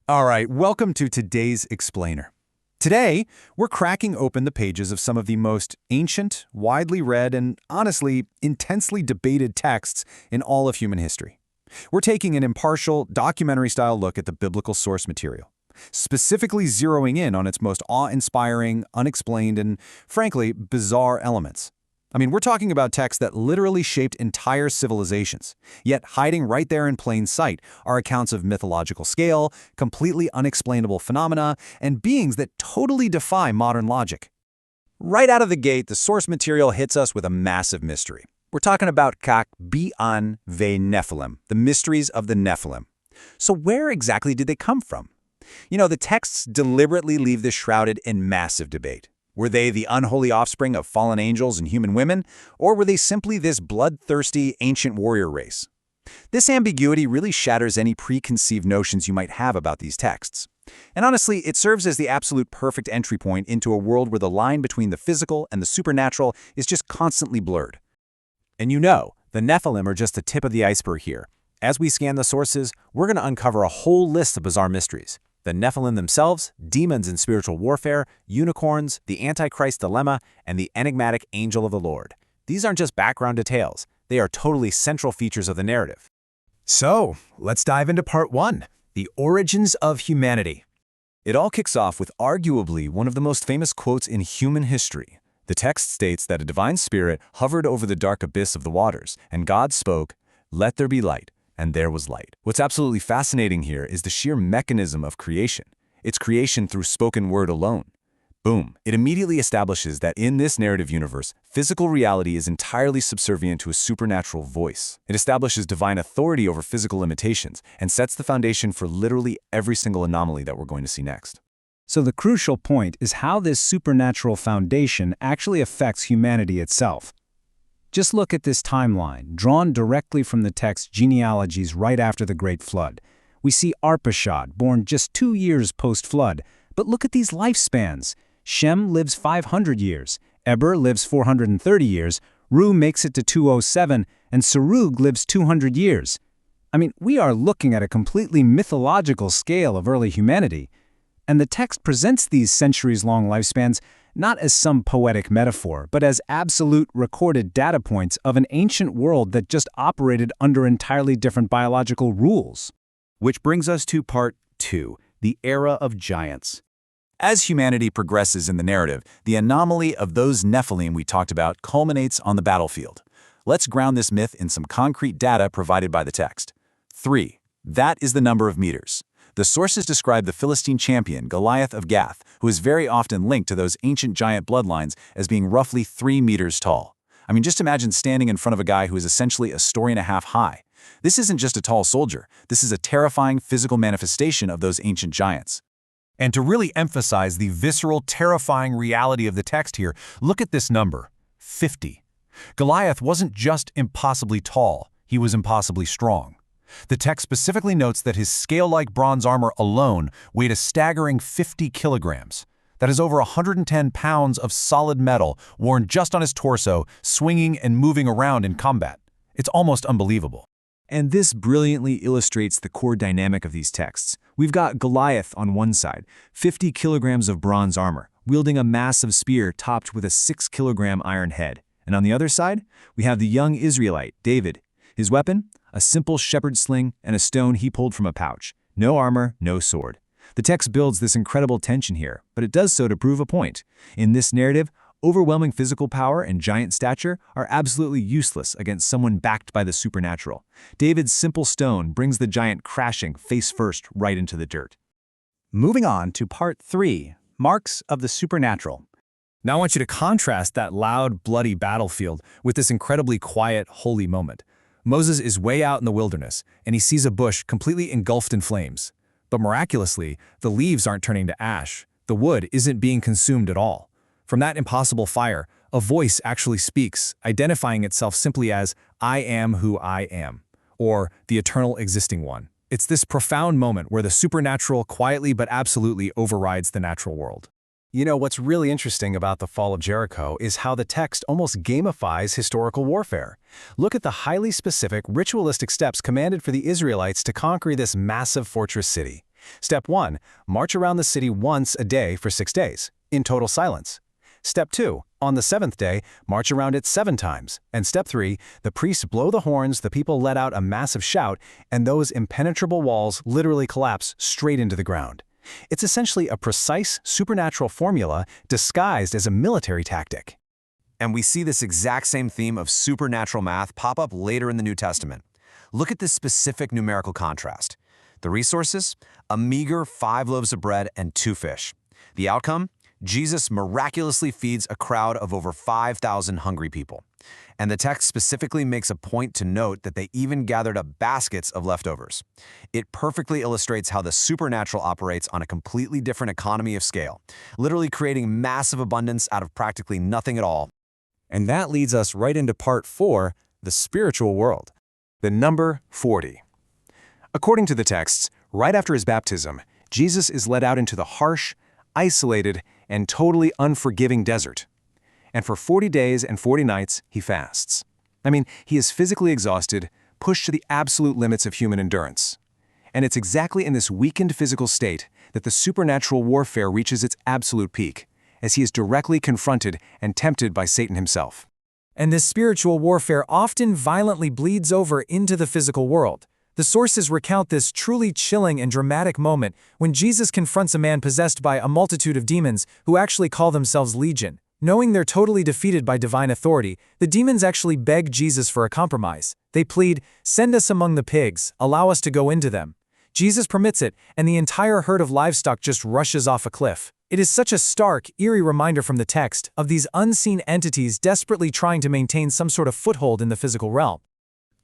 All right, welcome to today's Explainer. Today, we're cracking open the pages of some of the most ancient, widely read, and honestly, intensely debated texts in all of human history. We're taking an impartial, documentary-style look at the biblical source material, specifically zeroing in on its most awe-inspiring, unexplained, and, frankly, bizarre elements. We're talking about texts that literally shaped entire civilizations, yet hiding right there in plain sight are accounts of mythological scale, completely unexplainable phenomena, and beings that totally defy modern logic. Right out of the gate, the source material hits us with a massive mystery. We're talking about Kak Bi'an ve Nephilim, the mysteries of the Nephilim. So where exactly did they come from? The texts deliberately leave this shrouded in massive debate. Were they the unholy offspring of fallen angels and human women, or were they simply this bloodthirsty, ancient warrior race? This ambiguity really shatters any preconceived notions you might have about these texts. And honestly, it serves as the absolute perfect entry point into a world where the line between the physical and the supernatural is just constantly blurred. And the Nephilim are just the tip of the iceberg here. As we scan the sources, we're going to uncover a whole list of bizarre mysteries. The Nephilim themselves, demons in spiritual warfare, unicorns, the Antichrist dilemma, and the enigmatic angel of the Lord. These aren't just background details. They are totally central features of the narrative. So, let's dive into part 1, the origins of humanity. It all kicks off with arguably one of the most famous quotes in human history. The text states that a divine spirit hovered over the dark abyss of the waters, and God spoke, "Let there be light." And there was light. What's absolutely fascinating here is the sheer mechanism of creation. It's creation through spoken word alone. Boom. It immediately establishes that in this narrative universe, physical reality is entirely subservient to a supernatural voice. It establishes divine authority over physical limitations and sets the foundation for literally every single anomaly that we're going to see next. So the crucial point is how this supernatural foundation actually affects humanity itself. Just look at this timeline, drawn directly from the text genealogies right after the Great Flood. We see Arpachshad, born just 2 years post-flood, but look at these lifespans. Shem lives 500 years, Eber lives 430 years, Ru makes it to 207, and Serug lives 200 years. We are looking at a completely mythological scale of early humanity. And the text presents these centuries-long lifespans not as some poetic metaphor, but as absolute recorded data points of an ancient world that just operated under entirely different biological rules. Which brings us to part 2, the era of giants. As humanity progresses in the narrative, the anomaly of those Nephilim we talked about culminates on the battlefield. Let's ground this myth in some concrete data provided by the text. 3. That is the number of meters. The sources describe the Philistine champion, Goliath of Gath, who is very often linked to those ancient giant bloodlines as being roughly 3 meters tall. Just imagine standing in front of a guy who is essentially a story and a half high. This isn't just a tall soldier. This is a terrifying physical manifestation of those ancient giants. And to really emphasize the visceral, terrifying reality of the text here, look at this number, 50. Goliath wasn't just impossibly tall, he was impossibly strong. The text specifically notes that his scale-like bronze armor alone weighed a staggering 50 kilograms. That is over 110 pounds of solid metal worn just on his torso, swinging and moving around in combat. It's almost unbelievable. And this brilliantly illustrates the core dynamic of these texts. We've got Goliath on one side, 50 kilograms of bronze armor, wielding a massive spear topped with a 6-kilogram iron head. And on the other side, we have the young Israelite, David. His weapon? A simple shepherd's sling and a stone he pulled from a pouch. No armor, no sword. The text builds this incredible tension here, but it does so to prove a point. In this narrative, overwhelming physical power and giant stature are absolutely useless against someone backed by the supernatural. David's simple stone brings the giant crashing face first right into the dirt. Moving on to part 3, marks of the supernatural. Now I want you to contrast that loud, bloody battlefield with this incredibly quiet, holy moment. Moses is way out in the wilderness, and he sees a bush completely engulfed in flames. But miraculously, the leaves aren't turning to ash. The wood isn't being consumed at all. From that impossible fire, a voice actually speaks, identifying itself simply as, "I am who I am," or the eternal existing one. It's this profound moment where the supernatural quietly but absolutely overrides the natural world. What's really interesting about the fall of Jericho is how the text almost gamifies historical warfare. Look at the highly specific, ritualistic steps commanded for the Israelites to conquer this massive fortress city. Step 1. March around the city once a day for 6 days, in total silence. Step 2. On the 7th day, march around it 7 times. And Step 3. The priests blow the horns, the people let out a massive shout, and those impenetrable walls literally collapse straight into the ground. It's essentially a precise, supernatural formula disguised as a military tactic. And we see this exact same theme of supernatural math pop up later in the New Testament. Look at this specific numerical contrast. The resources? A meager 5 loaves of bread and 2 fish. The outcome? Jesus miraculously feeds a crowd of over 5,000 hungry people. And the text specifically makes a point to note that they even gathered up baskets of leftovers. It perfectly illustrates how the supernatural operates on a completely different economy of scale, literally creating massive abundance out of practically nothing at all. And that leads us right into part 4, the spiritual world. The number 40. According to the texts, right after his baptism, Jesus is led out into the harsh, isolated, and totally unforgiving desert. And for 40 days and 40 nights, he fasts. I mean, he is physically exhausted, pushed to the absolute limits of human endurance. And it's exactly in this weakened physical state that the supernatural warfare reaches its absolute peak, as he is directly confronted and tempted by Satan himself. And this spiritual warfare often violently bleeds over into the physical world. The sources recount this truly chilling and dramatic moment when Jesus confronts a man possessed by a multitude of demons who actually call themselves Legion. Knowing they're totally defeated by divine authority, the demons actually beg Jesus for a compromise. They plead, "Send us among the pigs, allow us to go into them." Jesus permits it, and the entire herd of livestock just rushes off a cliff. It is such a stark, eerie reminder from the text of these unseen entities desperately trying to maintain some sort of foothold in the physical realm.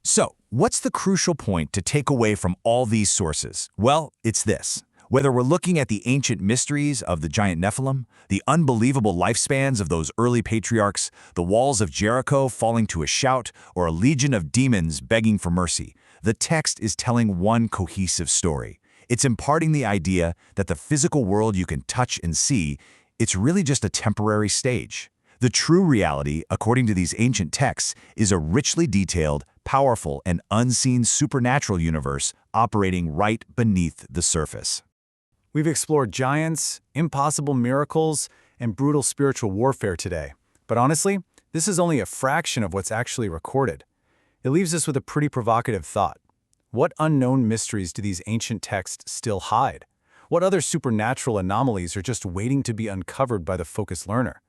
So, what's the crucial point to take away from all these sources? Well, it's this. Whether we're looking at the ancient mysteries of the giant Nephilim, the unbelievable lifespans of those early patriarchs, the walls of Jericho falling to a shout, or a legion of demons begging for mercy, the text is telling one cohesive story. It's imparting the idea that the physical world you can touch and see, it's really just a temporary stage. The true reality, according to these ancient texts, is a richly detailed, powerful, and unseen supernatural universe operating right beneath the surface. We've explored giants, impossible miracles, and brutal spiritual warfare today. But honestly, this is only a fraction of what's actually recorded. It leaves us with a pretty provocative thought. What unknown mysteries do these ancient texts still hide? What other supernatural anomalies are just waiting to be uncovered by the focused learner?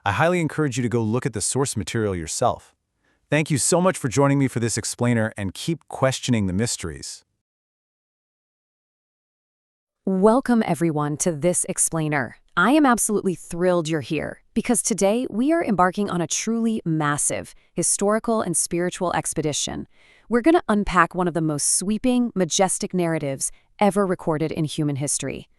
I highly encourage you to go look at the source material yourself. Thank you so much for joining me for this explainer, and keep questioning the mysteries. Welcome everyone to this explainer. I am absolutely thrilled you're here because today we are embarking on a truly massive historical and spiritual expedition. We're going to unpack one of the most sweeping, majestic narratives ever recorded in human history.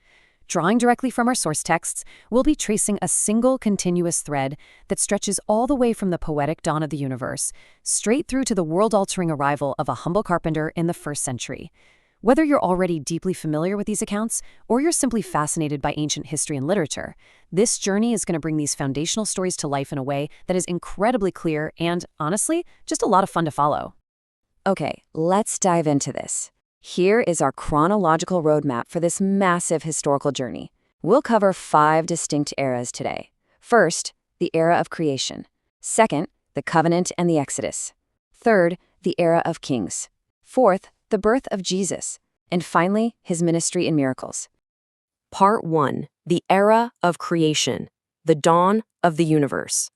Drawing directly from our source texts, we'll be tracing a single continuous thread that stretches all the way from the poetic dawn of the universe, straight through to the world-altering arrival of a humble carpenter in the 1st century. Whether you're already deeply familiar with these accounts, or you're simply fascinated by ancient history and literature, this journey is going to bring these foundational stories to life in a way that is incredibly clear and, honestly, just a lot of fun to follow. Okay, let's dive into this. Here is our chronological roadmap for this massive historical journey. We'll cover 5 distinct eras today. First, the era of creation. Second, the covenant and the Exodus. Third, the era of kings. Fourth, the birth of Jesus. And finally, his ministry and miracles. Part 1. The Era of Creation. The Dawn of the Universe.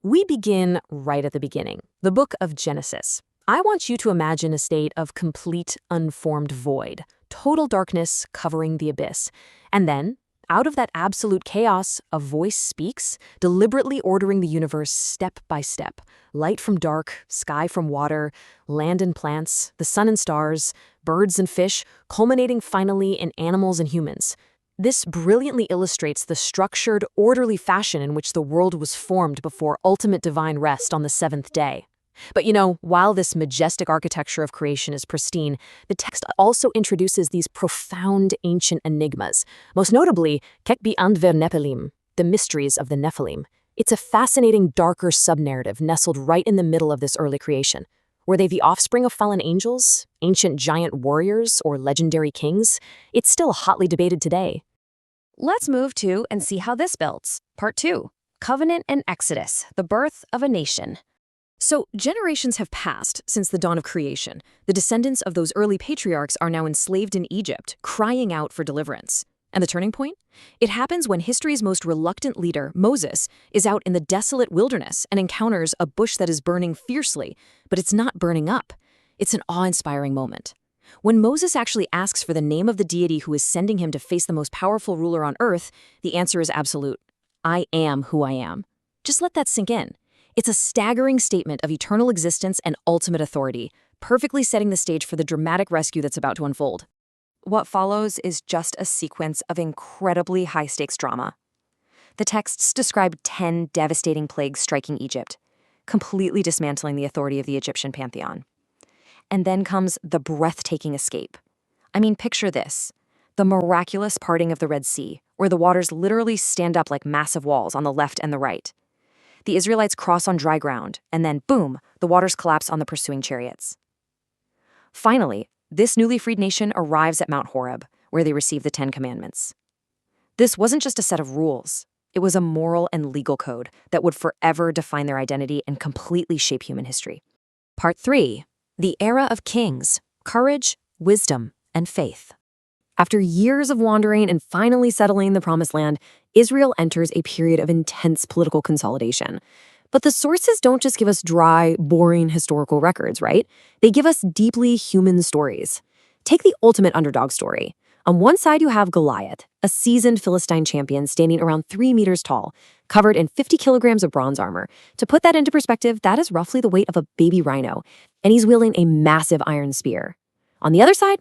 We begin right at the beginning, the book of Genesis. I want you to imagine a state of complete, unformed void, total darkness covering the abyss. And then, out of that absolute chaos, a voice speaks, deliberately ordering the universe step by step. Light from dark, sky from water, land and plants, the sun and stars, birds and fish, culminating finally in animals and humans. This brilliantly illustrates the structured, orderly fashion in which the world was formed before ultimate divine rest on the 7th day. But while this majestic architecture of creation is pristine, the text also introduces these profound ancient enigmas, most notably, Kekbi Andver Nephilim, the mysteries of the Nephilim. It's a fascinating, darker sub-narrative nestled right in the middle of this early creation. Were they the offspring of fallen angels, ancient giant warriors, or legendary kings? It's still hotly debated today. Let's move to and see how this builds. Part 2. Covenant and Exodus, the birth of a nation. So, generations have passed since the dawn of creation. The descendants of those early patriarchs are now enslaved in Egypt, crying out for deliverance. And the turning point? It happens when history's most reluctant leader, Moses, is out in the desolate wilderness and encounters a bush that is burning fiercely, but it's not burning up. It's an awe-inspiring moment. When Moses actually asks for the name of the deity who is sending him to face the most powerful ruler on earth, the answer is absolute. I am who I am. Just let that sink in. It's a staggering statement of eternal existence and ultimate authority, perfectly setting the stage for the dramatic rescue that's about to unfold. What follows is just a sequence of incredibly high-stakes drama. The texts describe 10 devastating plagues striking Egypt, completely dismantling the authority of the Egyptian pantheon. And then comes the breathtaking escape. I mean, picture this. The miraculous parting of the Red Sea, where the waters literally stand up like massive walls on the left and the right. The Israelites cross on dry ground, and then, boom, the waters collapse on the pursuing chariots. Finally, this newly freed nation arrives at Mount Horeb, where they receive the 10 Commandments. This wasn't just a set of rules. It was a moral and legal code that would forever define their identity and completely shape human history. Part 3. The Era of Kings, Courage, Wisdom, and Faith. After years of wandering and finally settling the Promised Land, Israel enters a period of intense political consolidation. But the sources don't just give us dry, boring historical records, right? They give us deeply human stories. Take the ultimate underdog story. On one side, you have Goliath, a seasoned Philistine champion standing around 3 meters tall, covered in 50 kilograms of bronze armor. To put that into perspective, that is roughly the weight of a baby rhino, and he's wielding a massive iron spear. On the other side,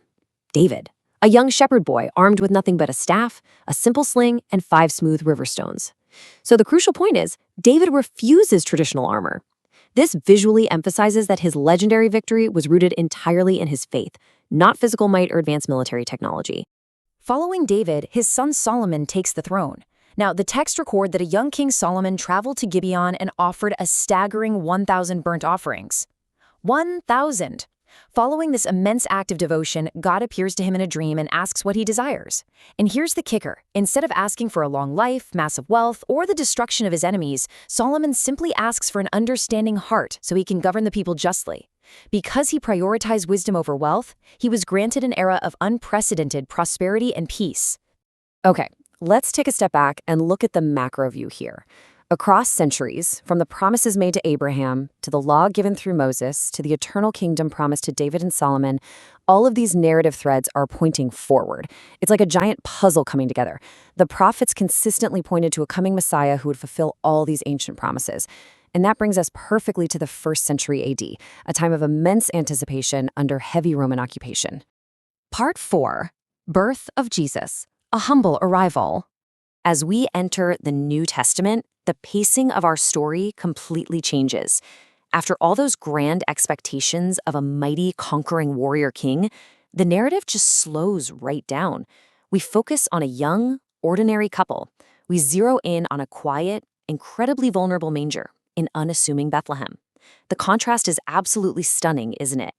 David, a young shepherd boy armed with nothing but a staff, a simple sling, and 5 smooth river stones. So the crucial point is, David refuses traditional armor. This visually emphasizes that his legendary victory was rooted entirely in his faith, not physical might or advanced military technology. Following David, his son Solomon takes the throne. Now, the texts record that a young King Solomon traveled to Gibeon and offered a staggering 1,000 burnt offerings. 1,000! Following this immense act of devotion, God appears to him in a dream and asks what he desires. And here's the kicker. Instead of asking for a long life, massive wealth, or the destruction of his enemies, Solomon simply asks for an understanding heart so he can govern the people justly. Because he prioritized wisdom over wealth, he was granted an era of unprecedented prosperity and peace. Okay, let's take a step back and look at the macro view here. Across centuries, from the promises made to Abraham, to the law given through Moses, to the eternal kingdom promised to David and Solomon, all of these narrative threads are pointing forward. It's like a giant puzzle coming together. The prophets consistently pointed to a coming Messiah who would fulfill all these ancient promises. And that brings us perfectly to the 1st century AD, a time of immense anticipation under heavy Roman occupation. Part 4. Birth of Jesus, a humble arrival. As we enter the New Testament, the pacing of our story completely changes. After all those grand expectations of a mighty conquering warrior king, the narrative just slows right down. We focus on a young, ordinary couple. We zero in on a quiet, incredibly vulnerable manger in unassuming Bethlehem. The contrast is absolutely stunning, isn't it?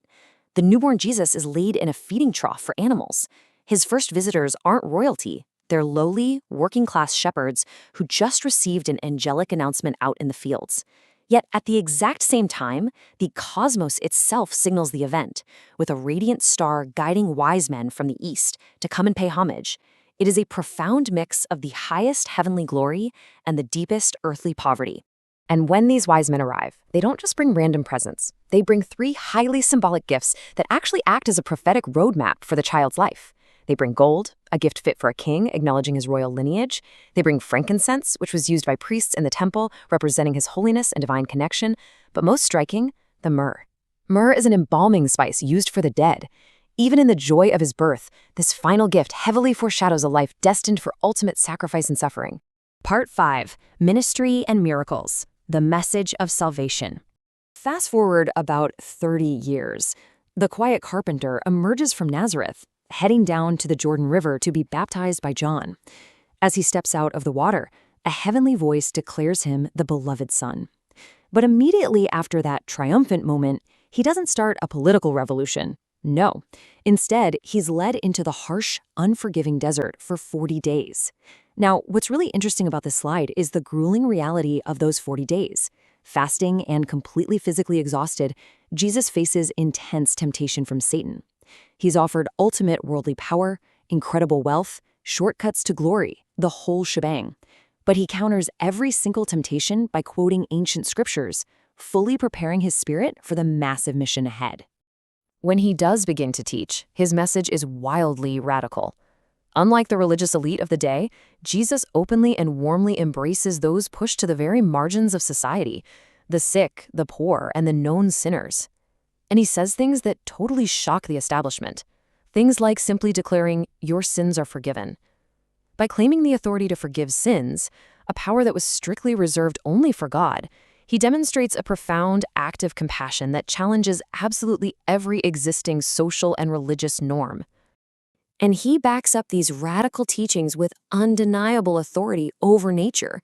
The newborn Jesus is laid in a feeding trough for animals. His first visitors aren't royalty. They're lowly, working-class shepherds who just received an angelic announcement out in the fields. Yet at the exact same time, the cosmos itself signals the event, with a radiant star guiding wise men from the east to come and pay homage. It is a profound mix of the highest heavenly glory and the deepest earthly poverty. And when these wise men arrive, they don't just bring random presents. They bring 3 highly symbolic gifts that actually act as a prophetic roadmap for the child's life. They bring gold, a gift fit for a king, acknowledging his royal lineage. They bring frankincense, which was used by priests in the temple, representing his holiness and divine connection. But most striking, the myrrh. Myrrh is an embalming spice used for the dead. Even in the joy of his birth, this final gift heavily foreshadows a life destined for ultimate sacrifice and suffering. Part 5. Ministry and Miracles, the Message of Salvation. Fast forward about 30 years. The quiet carpenter emerges from Nazareth, heading down to the Jordan River to be baptized by John. As he steps out of the water, a heavenly voice declares him the beloved Son. But immediately after that triumphant moment, He doesn't start a political revolution. No. Instead, he's led into the harsh, unforgiving desert for 40 days. Now, what's really interesting about this slide is the grueling reality of those 40 days. Fasting and completely physically exhausted, Jesus faces intense temptation from Satan. He's offered ultimate worldly power, incredible wealth, shortcuts to glory, the whole shebang. But he counters every single temptation by quoting ancient scriptures, fully preparing his spirit for the massive mission ahead. When he does begin to teach, his message is wildly radical. Unlike the religious elite of the day, Jesus openly and warmly embraces those pushed to the very margins of society, the sick, the poor, and the known sinners. And he says things that totally shock the establishment. Things like simply declaring, "Your sins are forgiven." By claiming the authority to forgive sins, a power that was strictly reserved only for God, he demonstrates a profound act of compassion that challenges absolutely every existing social and religious norm. And he backs up these radical teachings with undeniable authority over nature.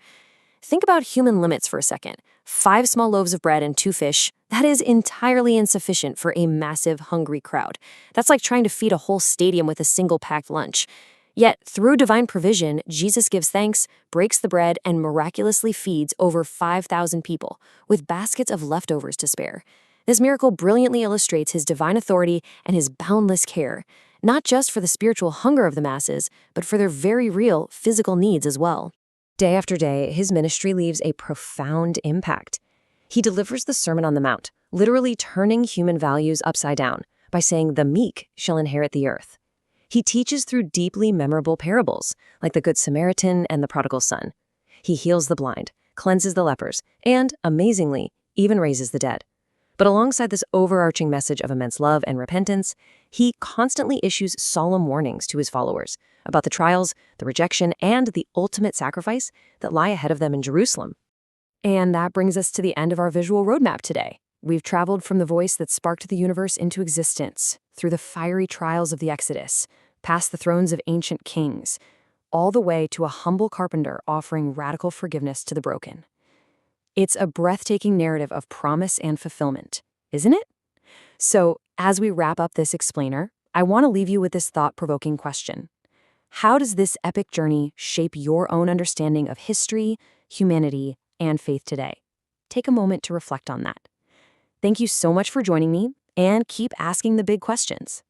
Think about human limits for a second. 5 small loaves of bread and 2 fish, that is entirely insufficient for a massive, hungry crowd. That's like trying to feed a whole stadium with a single packed lunch. Yet, through divine provision, Jesus gives thanks, breaks the bread, and miraculously feeds over 5,000 people, with baskets of leftovers to spare. This miracle brilliantly illustrates his divine authority and his boundless care, not just for the spiritual hunger of the masses, but for their very real physical needs as well. Day after day, his ministry leaves a profound impact. He delivers the Sermon on the Mount, literally turning human values upside down by saying the meek shall inherit the earth. He teaches through deeply memorable parables, like the Good Samaritan and the prodigal son. He heals the blind, cleanses the lepers, and, amazingly, even raises the dead. But alongside this overarching message of immense love and repentance, he constantly issues solemn warnings to his followers about the trials, the rejection, and the ultimate sacrifice that lie ahead of them in Jerusalem. And that brings us to the end of our visual roadmap today. We've traveled from the voice that sparked the universe into existence, through the fiery trials of the Exodus, past the thrones of ancient kings, all the way to a humble carpenter offering radical forgiveness to the broken. It's a breathtaking narrative of promise and fulfillment, isn't it? So, as we wrap up this explainer, I want to leave you with this thought-provoking question. How does this epic journey shape your own understanding of history, humanity, and faith today? Take a moment to reflect on that. Thank you so much for joining me, and keep asking the big questions.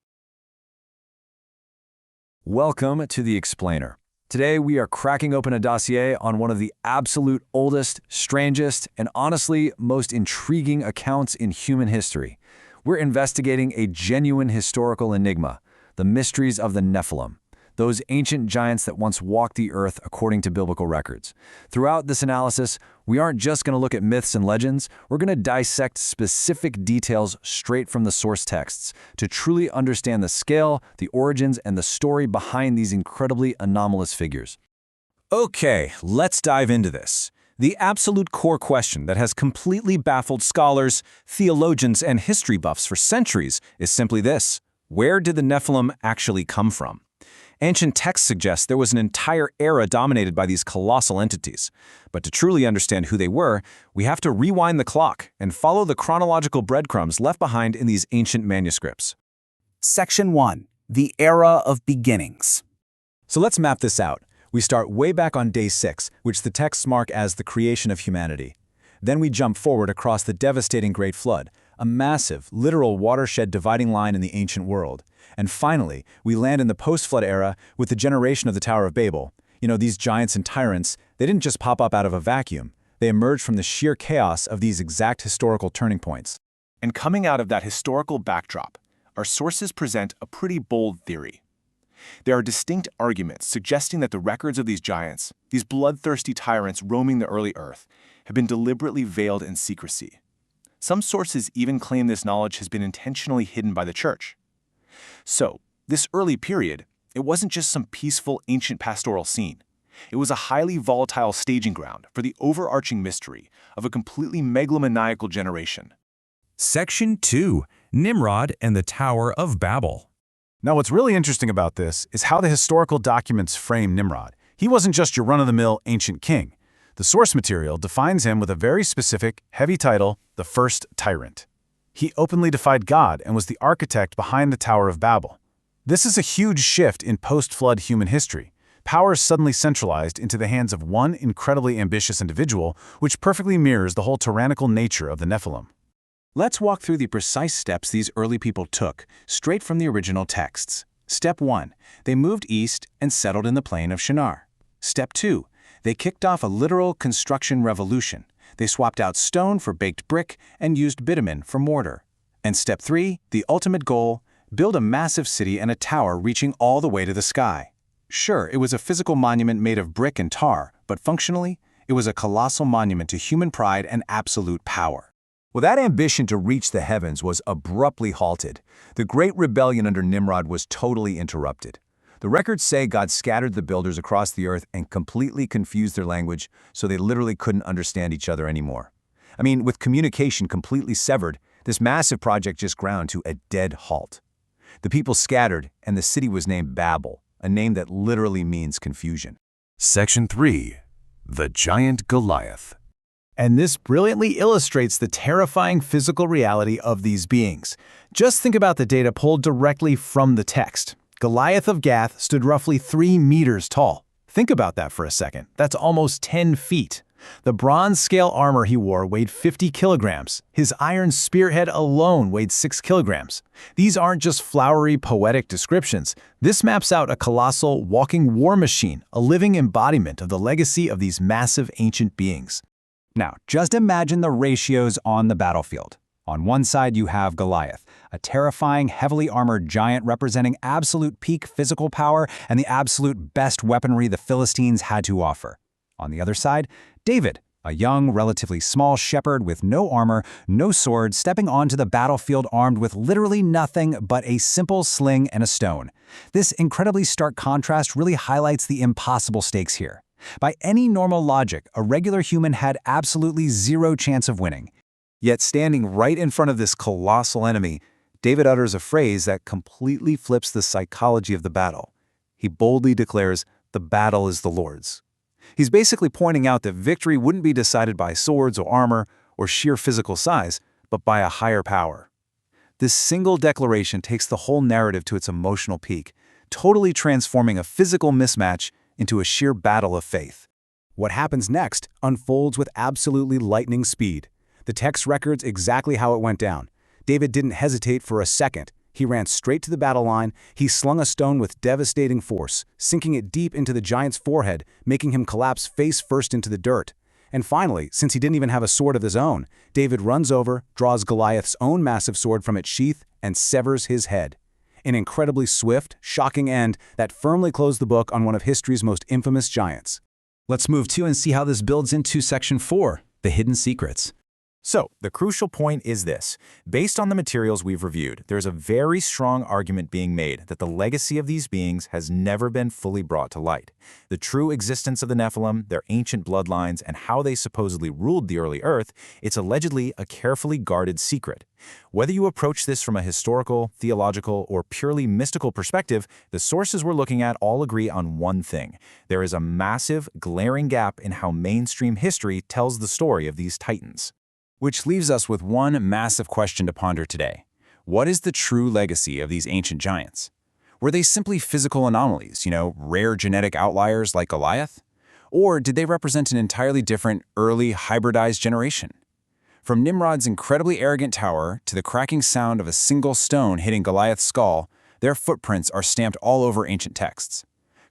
Welcome to The Explainer. Today we are cracking open a dossier on one of the absolute oldest, strangest, and honestly most intriguing accounts in human history. We're investigating a genuine historical enigma, the mysteries of the Nephilim, those ancient giants that once walked the earth according to biblical records. Throughout this analysis, we aren't just going to look at myths and legends, we're going to dissect specific details straight from the source texts to truly understand the scale, the origins, and the story behind these incredibly anomalous figures. Okay, let's dive into this. The absolute core question that has completely baffled scholars, theologians, and history buffs for centuries is simply this: where did the Nephilim actually come from? Ancient texts suggest there was an entire era dominated by these colossal entities. But to truly understand who they were, we have to rewind the clock and follow the chronological breadcrumbs left behind in these ancient manuscripts. Section 1. The Era of Beginnings. So let's map this out. We start way back on day 6, which the texts mark as the creation of humanity. Then we jump forward across the devastating Great Flood, a massive, literal watershed dividing line in the ancient world. And finally, we land in the post-flood era with the generation of the Tower of Babel. You know, these giants and tyrants, they didn't just pop up out of a vacuum. They emerged from the sheer chaos of these exact historical turning points. And coming out of that historical backdrop, our sources present a pretty bold theory. There are distinct arguments suggesting that the records of these giants, these bloodthirsty tyrants roaming the early earth, have been deliberately veiled in secrecy. Some sources even claim this knowledge has been intentionally hidden by the church. So, this early period, it wasn't just some peaceful ancient pastoral scene. It was a highly volatile staging ground for the overarching mystery of a completely megalomaniacal generation. Section 2. Nimrod and the Tower of Babel. Now, what's really interesting about this is how the historical documents frame Nimrod. He wasn't just your run-of-the-mill ancient king. The source material defines him with a very specific, heavy title, the first tyrant. He openly defied God and was the architect behind the Tower of Babel. This is a huge shift in post-flood human history. Power is suddenly centralized into the hands of one incredibly ambitious individual, which perfectly mirrors the whole tyrannical nature of the Nephilim. Let's walk through the precise steps these early people took, straight from the original texts. Step 1. They moved east and settled in the plain of Shinar. Step 2. They kicked off a literal construction revolution. They swapped out stone for baked brick and used bitumen for mortar. And Step 3, the ultimate goal, build a massive city and a tower reaching all the way to the sky. Sure, it was a physical monument made of brick and tar, but functionally, it was a colossal monument to human pride and absolute power. Well, that ambition to reach the heavens was abruptly halted. The great rebellion under Nimrod was totally interrupted. The records say God scattered the builders across the earth and completely confused their language so they literally couldn't understand each other anymore. I mean, with communication completely severed, this massive project just ground to a dead halt. The people scattered, and the city was named Babel, a name that literally means confusion. Section 3. The Giant Goliath. And this brilliantly illustrates the terrifying physical reality of these beings. Just think about the data pulled directly from the text. Goliath of Gath stood roughly 3 meters tall. Think about that for a second. That's almost 10 feet. The bronze scale armor he wore weighed 50 kilograms. His iron spearhead alone weighed 6 kilograms. These aren't just flowery, poetic descriptions. This maps out a colossal, walking war machine, a living embodiment of the legacy of these massive ancient beings. Now, just imagine the ratios on the battlefield. On one side, you have Goliath, a terrifying, heavily armored giant representing absolute peak physical power and the absolute best weaponry the Philistines had to offer. On the other side, David, a young, relatively small shepherd with no armor, no sword, stepping onto the battlefield armed with literally nothing but a simple sling and a stone. This incredibly stark contrast really highlights the impossible stakes here. By any normal logic, a regular human had absolutely zero chance of winning. Yet standing right in front of this colossal enemy, David utters a phrase that completely flips the psychology of the battle. He boldly declares, "The battle is the Lord's." He's basically pointing out that victory wouldn't be decided by swords or armor or sheer physical size, but by a higher power. This single declaration takes the whole narrative to its emotional peak, totally transforming a physical mismatch into a sheer battle of faith. What happens next unfolds with absolutely lightning speed. The text records exactly how it went down. David didn't hesitate for a second. He ran straight to the battle line. He slung a stone with devastating force, sinking it deep into the giant's forehead, making him collapse face first into the dirt. And finally, since he didn't even have a sword of his own, David runs over, draws Goliath's own massive sword from its sheath, and severs his head. An incredibly swift, shocking end that firmly closed the book on one of history's most infamous giants. Let's move to and see how this builds into Section 4, the hidden secrets. So, the crucial point is this. Based on the materials we've reviewed, there's a very strong argument being made that the legacy of these beings has never been fully brought to light. The true existence of the Nephilim, their ancient bloodlines, and how they supposedly ruled the early Earth, it's allegedly a carefully guarded secret. Whether you approach this from a historical, theological, or purely mystical perspective, the sources we're looking at all agree on one thing. There is a massive, glaring gap in how mainstream history tells the story of these titans. Which leaves us with one massive question to ponder today. What is the true legacy of these ancient giants? Were they simply physical anomalies, rare genetic outliers like Goliath? Or did they represent an entirely different, early, hybridized generation? From Nimrod's incredibly arrogant tower to the cracking sound of a single stone hitting Goliath's skull, their footprints are stamped all over ancient texts.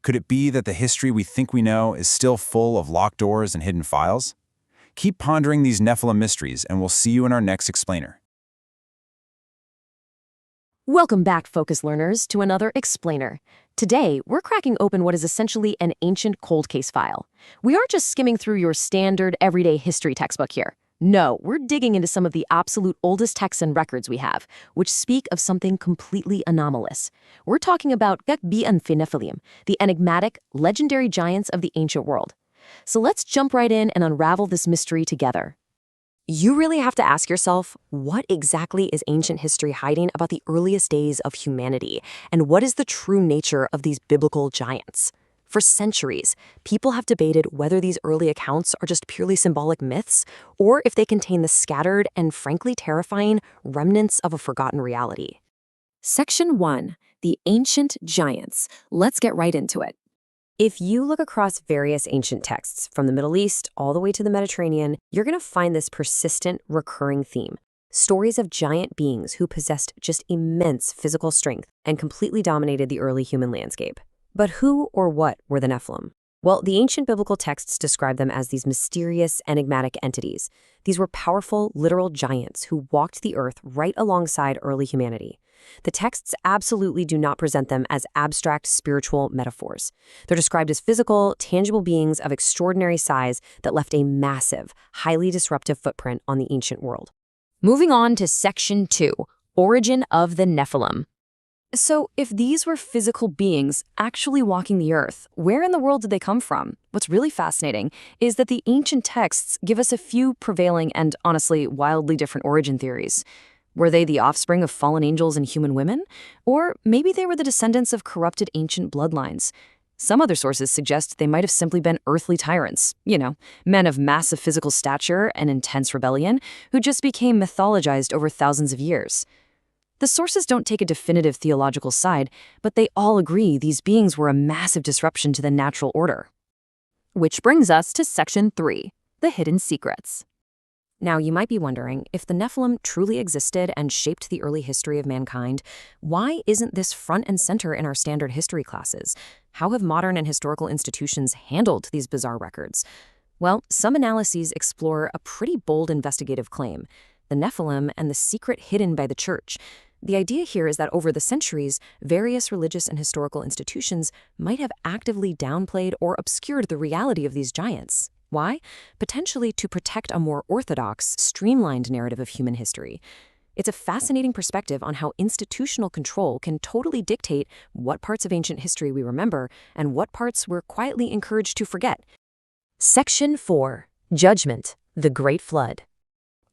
Could it be that the history we think we know is still full of locked doors and hidden files? Keep pondering these Nephilim mysteries, and we'll see you in our next explainer. Welcome back, Focus learners, to another explainer. Today, we're cracking open what is essentially an ancient cold case file. We aren't just skimming through your standard everyday history textbook here. No, we're digging into some of the absolute oldest texts and records we have, which speak of something completely anomalous. We're talking about Nephilim, the enigmatic, legendary giants of the ancient world. So let's jump right in and unravel this mystery together. You really have to ask yourself, what exactly is ancient history hiding about the earliest days of humanity? And what is the true nature of these biblical giants? For centuries, people have debated whether these early accounts are just purely symbolic myths or if they contain the scattered and frankly terrifying remnants of a forgotten reality. Section 1. The Ancient Giants. Let's get right into it. If you look across various ancient texts, from the Middle East all the way to the Mediterranean, you're going to find this persistent, recurring theme. Stories of giant beings who possessed just immense physical strength and completely dominated the early human landscape. But who or what were the Nephilim? Well, the ancient biblical texts describe them as these mysterious, enigmatic entities. These were powerful, literal giants who walked the earth right alongside early humanity. The texts absolutely do not present them as abstract spiritual metaphors. They're described as physical, tangible beings of extraordinary size that left a massive, highly disruptive footprint on the ancient world. Moving on to Section 2, Origin of the Nephilim. So, if these were physical beings actually walking the earth, where in the world did they come from? What's really fascinating is that the ancient texts give us a few prevailing and, honestly, wildly different origin theories. Were they the offspring of fallen angels and human women? Or maybe they were the descendants of corrupted ancient bloodlines. Some other sources suggest they might have simply been earthly tyrants, men of massive physical stature and intense rebellion who just became mythologized over thousands of years. The sources don't take a definitive theological side, but they all agree these beings were a massive disruption to the natural order. Which brings us to Section 3, The Hidden Secrets. Now, you might be wondering, if the Nephilim truly existed and shaped the early history of mankind, why isn't this front and center in our standard history classes? How have modern and historical institutions handled these bizarre records? Well, some analyses explore a pretty bold investigative claim: the Nephilim and the secret hidden by the church. The idea here is that over the centuries, various religious and historical institutions might have actively downplayed or obscured the reality of these giants. Why? Potentially to protect a more orthodox, streamlined narrative of human history. It's a fascinating perspective on how institutional control can totally dictate what parts of ancient history we remember and what parts we're quietly encouraged to forget. Section 4, Judgment, the Great Flood.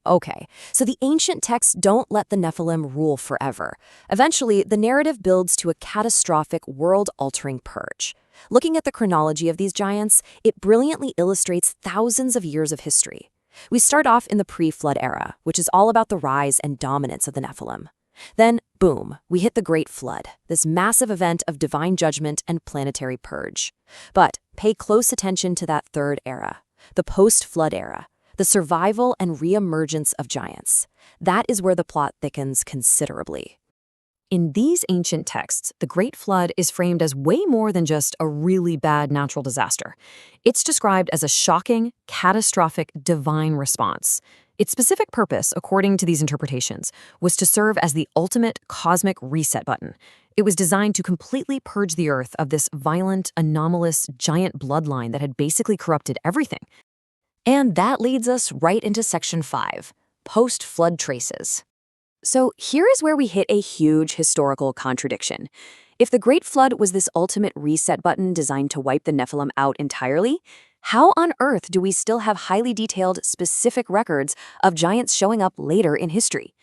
Okay, so the ancient texts don't let the Nephilim rule forever. Eventually, the narrative builds to a catastrophic, world-altering purge. Looking at the chronology of these giants, it brilliantly illustrates thousands of years of history. We start off in the pre-flood era, which is all about the rise and dominance of the Nephilim. Then, boom, we hit the Great Flood, this massive event of divine judgment and planetary purge. But pay close attention to that third era, the post-flood era. The survival and reemergence of giants. That is where the plot thickens considerably. In these ancient texts, the Great Flood is framed as way more than just a really bad natural disaster. It's described as a shocking, catastrophic, divine response. Its specific purpose, according to these interpretations, was to serve as the ultimate cosmic reset button. It was designed to completely purge the Earth of this violent, anomalous, giant bloodline that had basically corrupted everything. And that leads us right into Section 5, Post-Flood Traces. So here is where we hit a huge historical contradiction. If the Great Flood was this ultimate reset button designed to wipe the Nephilim out entirely, how on earth do we still have highly detailed, specific records of giants showing up later in history?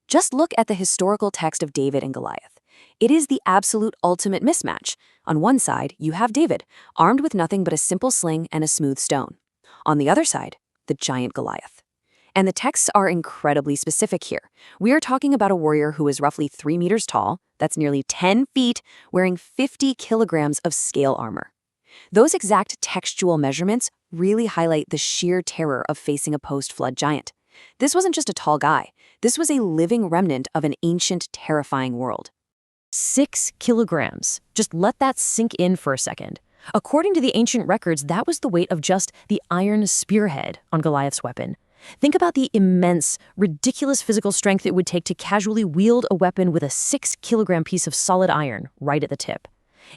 Just look at the historical text of David and Goliath. It is the absolute ultimate mismatch. On one side, you have David, armed with nothing but a simple sling and a smooth stone. On the other side, the giant Goliath. And the texts are incredibly specific here. We are talking about a warrior who is roughly 3 meters tall, that's nearly 10 feet, wearing 50 kilograms of scale armor. Those exact textual measurements really highlight the sheer terror of facing a post-flood giant. This wasn't just a tall guy. This was a living remnant of an ancient, terrifying world. 6 kilograms. Just let that sink in for a second. According to the ancient records, that was the weight of just the iron spearhead on Goliath's weapon. Think about the immense, ridiculous physical strength it would take to casually wield a weapon with a 6-kilogram piece of solid iron right at the tip.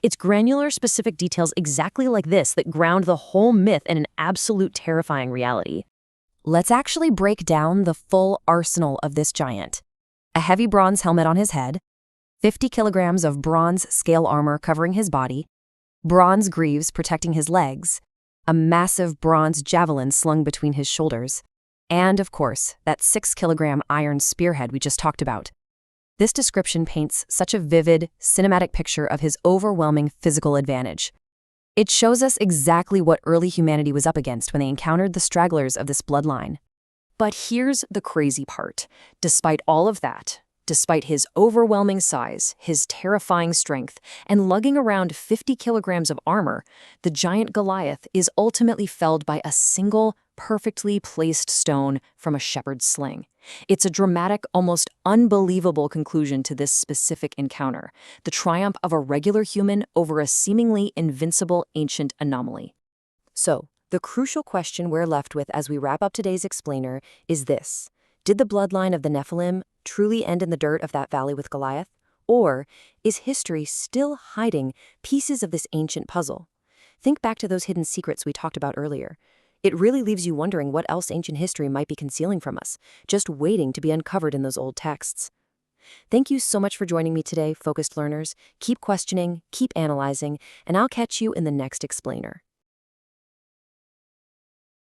It's granular, specific details exactly like this that ground the whole myth in an absolute terrifying reality. Let's actually break down the full arsenal of this giant. A heavy bronze helmet on his head, 50 kilograms of bronze scale armor covering his body, bronze greaves protecting his legs, a massive bronze javelin slung between his shoulders, and, of course, that 6-kilogram iron spearhead we just talked about. This description paints such a vivid, cinematic picture of his overwhelming physical advantage. It shows us exactly what early humanity was up against when they encountered the stragglers of this bloodline. But here's the crazy part. Despite all of that, despite his overwhelming size, his terrifying strength, and lugging around 50 kilograms of armor, the giant Goliath is ultimately felled by a single, perfectly placed stone from a shepherd's sling. It's a dramatic, almost unbelievable conclusion to this specific encounter, the triumph of a regular human over a seemingly invincible ancient anomaly. So, the crucial question we're left with as we wrap up today's explainer is this. Did the bloodline of the Nephilim truly end in the dirt of that valley with Goliath? Or is history still hiding pieces of this ancient puzzle? Think back to those hidden secrets we talked about earlier. It really leaves you wondering what else ancient history might be concealing from us, just waiting to be uncovered in those old texts. Thank you so much for joining me today, focused learners. Keep questioning, keep analyzing, and I'll catch you in the next explainer.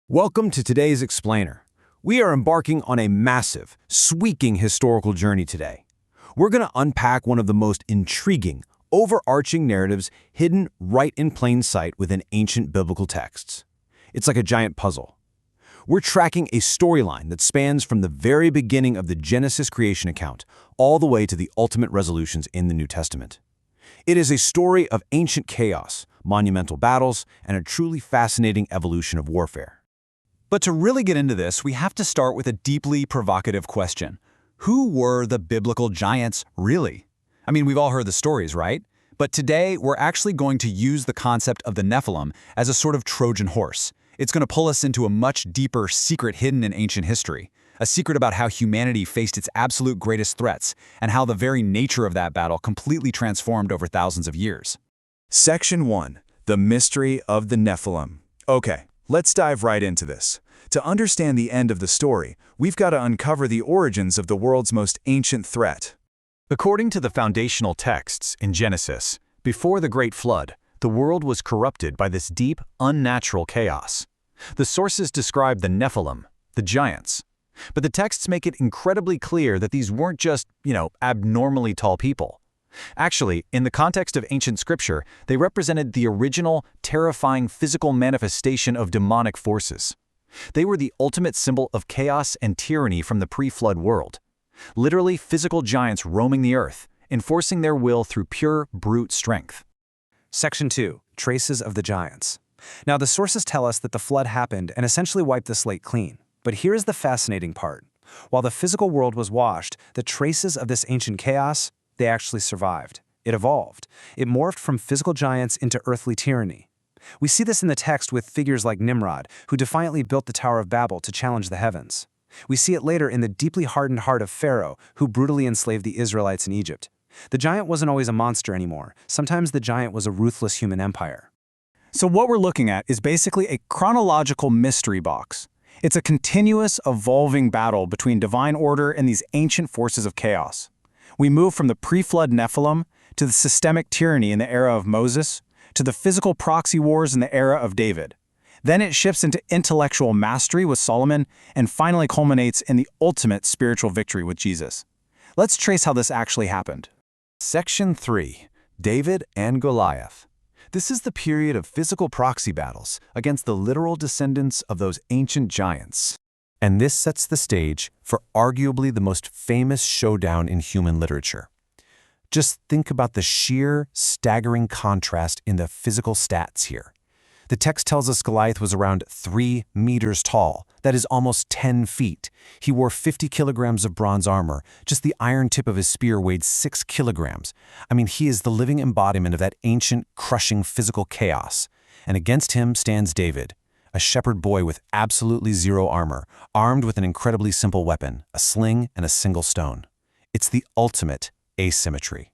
Welcome to today's explainer. We are embarking on a massive, sweeping historical journey today. We're going to unpack one of the most intriguing, overarching narratives hidden right in plain sight within ancient biblical texts. It's like a giant puzzle. We're tracking a storyline that spans from the very beginning of the Genesis creation account all the way to the ultimate resolutions in the New Testament. It is a story of ancient chaos, monumental battles, and a truly fascinating evolution of warfare. But to really get into this, we have to start with a deeply provocative question. Who were the biblical giants really? I mean, we've all heard the stories, right? But today, we're actually going to use the concept of the Nephilim as a sort of Trojan horse. It's going to pull us into a much deeper secret hidden in ancient history, a secret about how humanity faced its absolute greatest threats and how the very nature of that battle completely transformed over thousands of years. Section 1. The Mystery of the Nephilim. Okay, let's dive right into this. To understand the end of the story, we've got to uncover the origins of the world's most ancient threat. According to the foundational texts in Genesis, before the Great Flood, the world was corrupted by this deep, unnatural chaos. The sources describe the Nephilim, the giants. But the texts make it incredibly clear that these weren't just, abnormally tall people. Actually, in the context of ancient scripture, they represented the original, terrifying physical manifestation of demonic forces. They were the ultimate symbol of chaos and tyranny from the pre-flood world. Literally physical giants roaming the earth, enforcing their will through pure, brute strength. Section 2. Traces of the giants. Now, the sources tell us that the flood happened and essentially wiped the slate clean. But here's the fascinating part. While the physical world was washed, the traces of this ancient chaos, they actually survived. It evolved. It morphed from physical giants into earthly tyranny. We see this in the text with figures like Nimrod, who defiantly built the Tower of Babel to challenge the heavens. We see it later in the deeply hardened heart of Pharaoh, who brutally enslaved the Israelites in Egypt. The giant wasn't always a monster anymore. Sometimes the giant was a ruthless human empire. So what we're looking at is basically a chronological mystery box. It's a continuous, evolving battle between divine order and these ancient forces of chaos. We move from the pre-flood Nephilim to the systemic tyranny in the era of Moses, to the physical proxy wars in the era of David. Then it shifts into intellectual mastery with Solomon, and finally culminates in the ultimate spiritual victory with Jesus. Let's trace how this actually happened. Section 3. David and Goliath. This is the period of physical proxy battles against the literal descendants of those ancient giants. And this sets the stage for arguably the most famous showdown in human literature. Just think about the sheer, staggering contrast in the physical stats here. The text tells us Goliath was around 3 meters tall. That is almost 10 feet. He wore 50 kilograms of bronze armor. Just the iron tip of his spear weighed 6 kilograms. I mean, he is the living embodiment of that ancient, crushing physical chaos. And against him stands David, a shepherd boy with absolutely zero armor, armed with an incredibly simple weapon, a sling and a single stone. It's the ultimate asymmetry.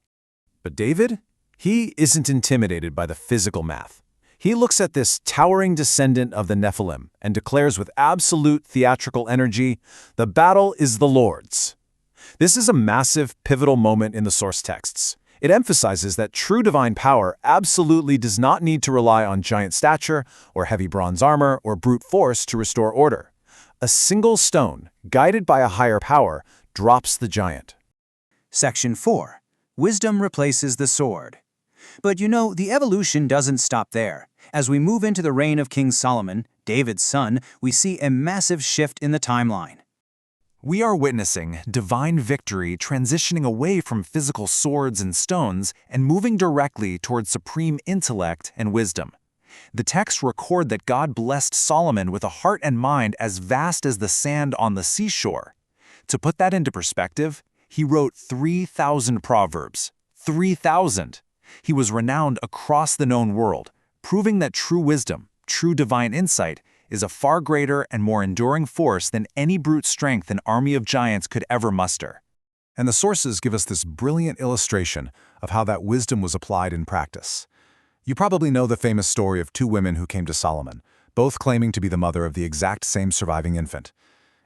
But David? He isn't intimidated by the physical math. He looks at this towering descendant of the Nephilim and declares with absolute theatrical energy, "The battle is the Lord's." This is a massive, pivotal moment in the source texts. It emphasizes that true divine power absolutely does not need to rely on giant stature or heavy bronze armor or brute force to restore order. A single stone, guided by a higher power, drops the giant. Section 4. Wisdom replaces the sword. But the evolution doesn't stop there. as we move into the reign of King Solomon, David's son, we see a massive shift in the timeline. We are witnessing divine victory transitioning away from physical swords and stones and moving directly towards supreme intellect and wisdom. The texts record that God blessed Solomon with a heart and mind as vast as the sand on the seashore. To put that into perspective, he wrote 3,000 proverbs. 3,000! He was renowned across the known world, proving that true wisdom, true divine insight, is a far greater and more enduring force than any brute strength an army of giants could ever muster. And the sources give us this brilliant illustration of how that wisdom was applied in practice. You probably know the famous story of two women who came to Solomon, both claiming to be the mother of the exact same surviving infant.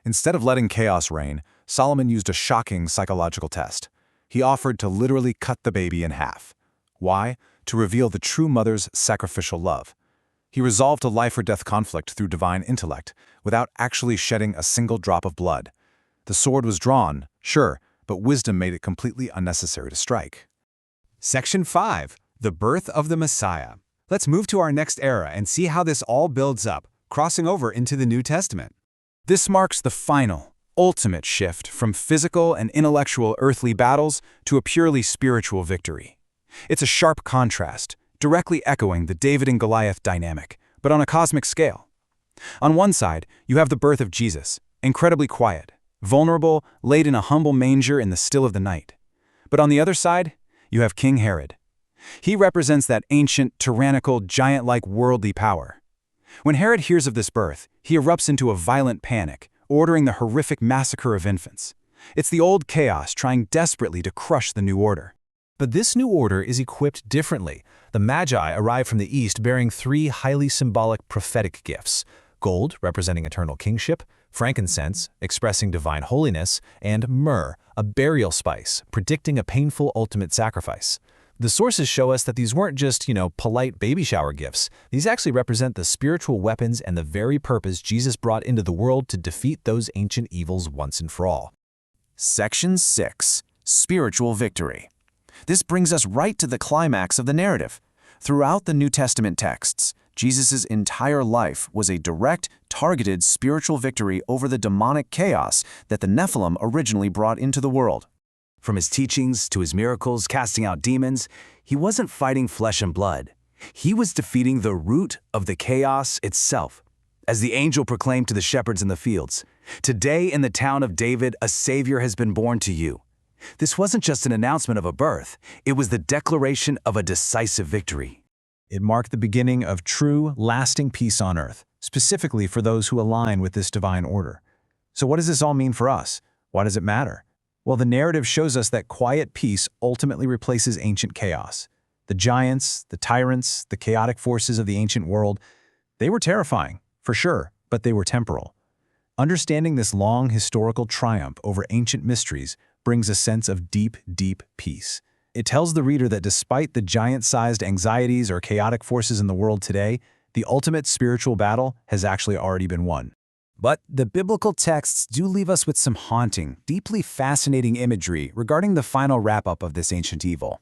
Instead of letting chaos reign, Solomon used a shocking psychological test. He offered to literally cut the baby in half. Why? To reveal the true mother's sacrificial love. He resolved a life-or-death conflict through divine intellect, without actually shedding a single drop of blood. The sword was drawn, sure, but wisdom made it completely unnecessary to strike. Section 5. The Birth of the Messiah. Let's move to our next era and see how this all builds up, crossing over into the New Testament. This marks the final, ultimate shift from physical and intellectual earthly battles to a purely spiritual victory. It's a sharp contrast, directly echoing the David and Goliath dynamic, but on a cosmic scale. On one side, you have the birth of Jesus, incredibly quiet, vulnerable, laid in a humble manger in the still of the night. But on the other side, you have King Herod. He represents that ancient, tyrannical, giant-like worldly power. When Herod hears of this birth, he erupts into a violent panic, ordering the horrific massacre of infants. It's the old chaos trying desperately to crush the new order. But this new order is equipped differently. The Magi arrive from the east bearing three highly symbolic prophetic gifts: gold, representing eternal kingship; frankincense, expressing divine holiness; and myrrh, a burial spice, predicting a painful ultimate sacrifice. The sources show us that these weren't just, polite baby shower gifts. These actually represent the spiritual weapons and the very purpose Jesus brought into the world to defeat those ancient evils once and for all. Section 6. Spiritual Victory. This brings us right to the climax of the narrative. Throughout the New Testament texts, Jesus' entire life was a direct, targeted spiritual victory over the demonic chaos that the Nephilim originally brought into the world. From his teachings to his miracles casting out demons, he wasn't fighting flesh and blood. He was defeating the root of the chaos itself. As the angel proclaimed to the shepherds in the fields, "Today in the town of David, a Savior has been born to you." This wasn't just an announcement of a birth, it was the declaration of a decisive victory. It marked the beginning of true, lasting peace on earth, specifically for those who align with this divine order. So what does this all mean for us? Why does it matter? Well, the narrative shows us that quiet peace ultimately replaces ancient chaos. The giants, the tyrants, the chaotic forces of the ancient world, they were terrifying, for sure, but they were temporal. Understanding this long historical triumph over ancient mysteries brings a sense of deep, deep peace. It tells the reader that despite the giant-sized anxieties or chaotic forces in the world today, the ultimate spiritual battle has actually already been won. But the biblical texts do leave us with some haunting, deeply fascinating imagery regarding the final wrap-up of this ancient evil.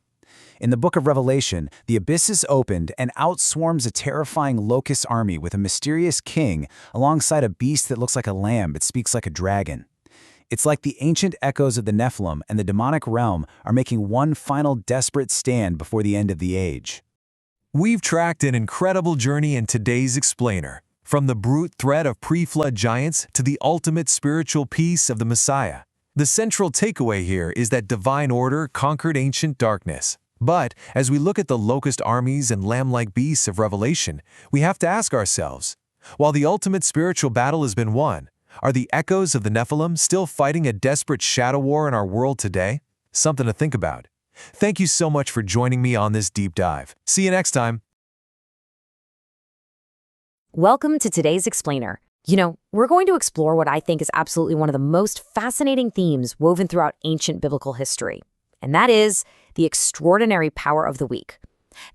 In the book of Revelation, the abyss is opened and out swarms a terrifying locust army with a mysterious king alongside a beast that looks like a lamb but speaks like a dragon. It's like the ancient echoes of the Nephilim and the demonic realm are making one final desperate stand before the end of the age. We've tracked an incredible journey in today's explainer, from the brute threat of pre-flood giants to the ultimate spiritual peace of the Messiah. The central takeaway here is that divine order conquered ancient darkness. But as we look at the locust armies and lamb-like beasts of Revelation, we have to ask ourselves, while the ultimate spiritual battle has been won, are the echoes of the Nephilim still fighting a desperate shadow war in our world today? Something to think about. Thank you so much for joining me on this deep dive. See you next time. Welcome to today's explainer. We're going to explore what I think is absolutely one of the most fascinating themes woven throughout ancient biblical history, and that is the extraordinary power of the weak.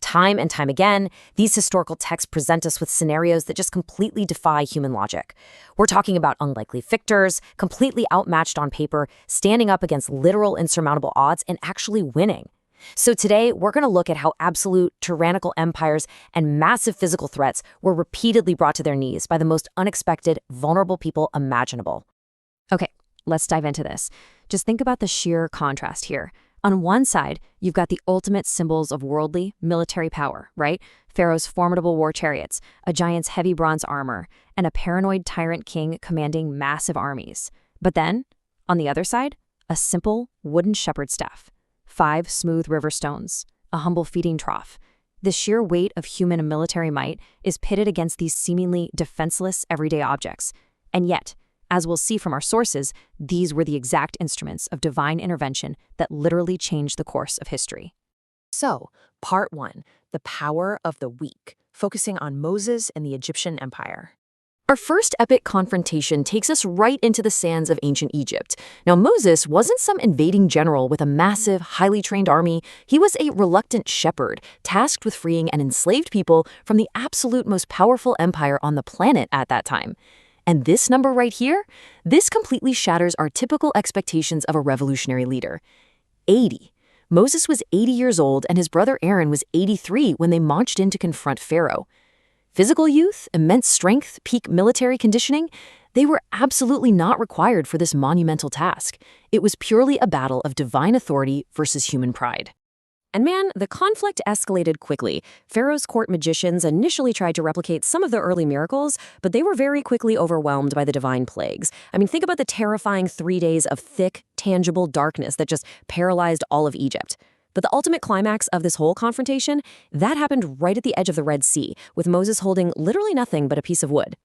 Time and time again, these historical texts present us with scenarios that just completely defy human logic. We're talking about unlikely victors, completely outmatched on paper, standing up against literal insurmountable odds and actually winning. So today, we're going to look at how absolute, tyrannical empires and massive physical threats were repeatedly brought to their knees by the most unexpected, vulnerable people imaginable. Okay, let's dive into this. Just think about the sheer contrast here. On one side, you've got the ultimate symbols of worldly, military power, right? Pharaoh's formidable war chariots, a giant's heavy bronze armor, and a paranoid tyrant king commanding massive armies. But then, on the other side, a simple wooden shepherd's staff, 5 smooth river stones, a humble feeding trough. The sheer weight of human and military might is pitted against these seemingly defenseless everyday objects. And yet, as we'll see from our sources, these were the exact instruments of divine intervention that literally changed the course of history. So, Part 1, the power of the weak, focusing on Moses and the Egyptian Empire. Our first epic confrontation takes us right into the sands of ancient Egypt. Now, Moses wasn't some invading general with a massive, highly trained army. He was a reluctant shepherd, tasked with freeing an enslaved people from the absolute most powerful empire on the planet at that time. And this number right here, this completely shatters our typical expectations of a revolutionary leader. 80. Moses was 80 years old and his brother Aaron was 83 when they marched in to confront Pharaoh. Physical youth, immense strength, peak military conditioning, they were absolutely not required for this monumental task. It was purely a battle of divine authority versus human pride. And man, the conflict escalated quickly. Pharaoh's court magicians initially tried to replicate some of the early miracles, but they were very quickly overwhelmed by the divine plagues. I mean, think about the terrifying 3 days of thick, tangible darkness that just paralyzed all of Egypt. But the ultimate climax of this whole confrontation, that happened right at the edge of the Red Sea, with Moses holding literally nothing but a piece of wood.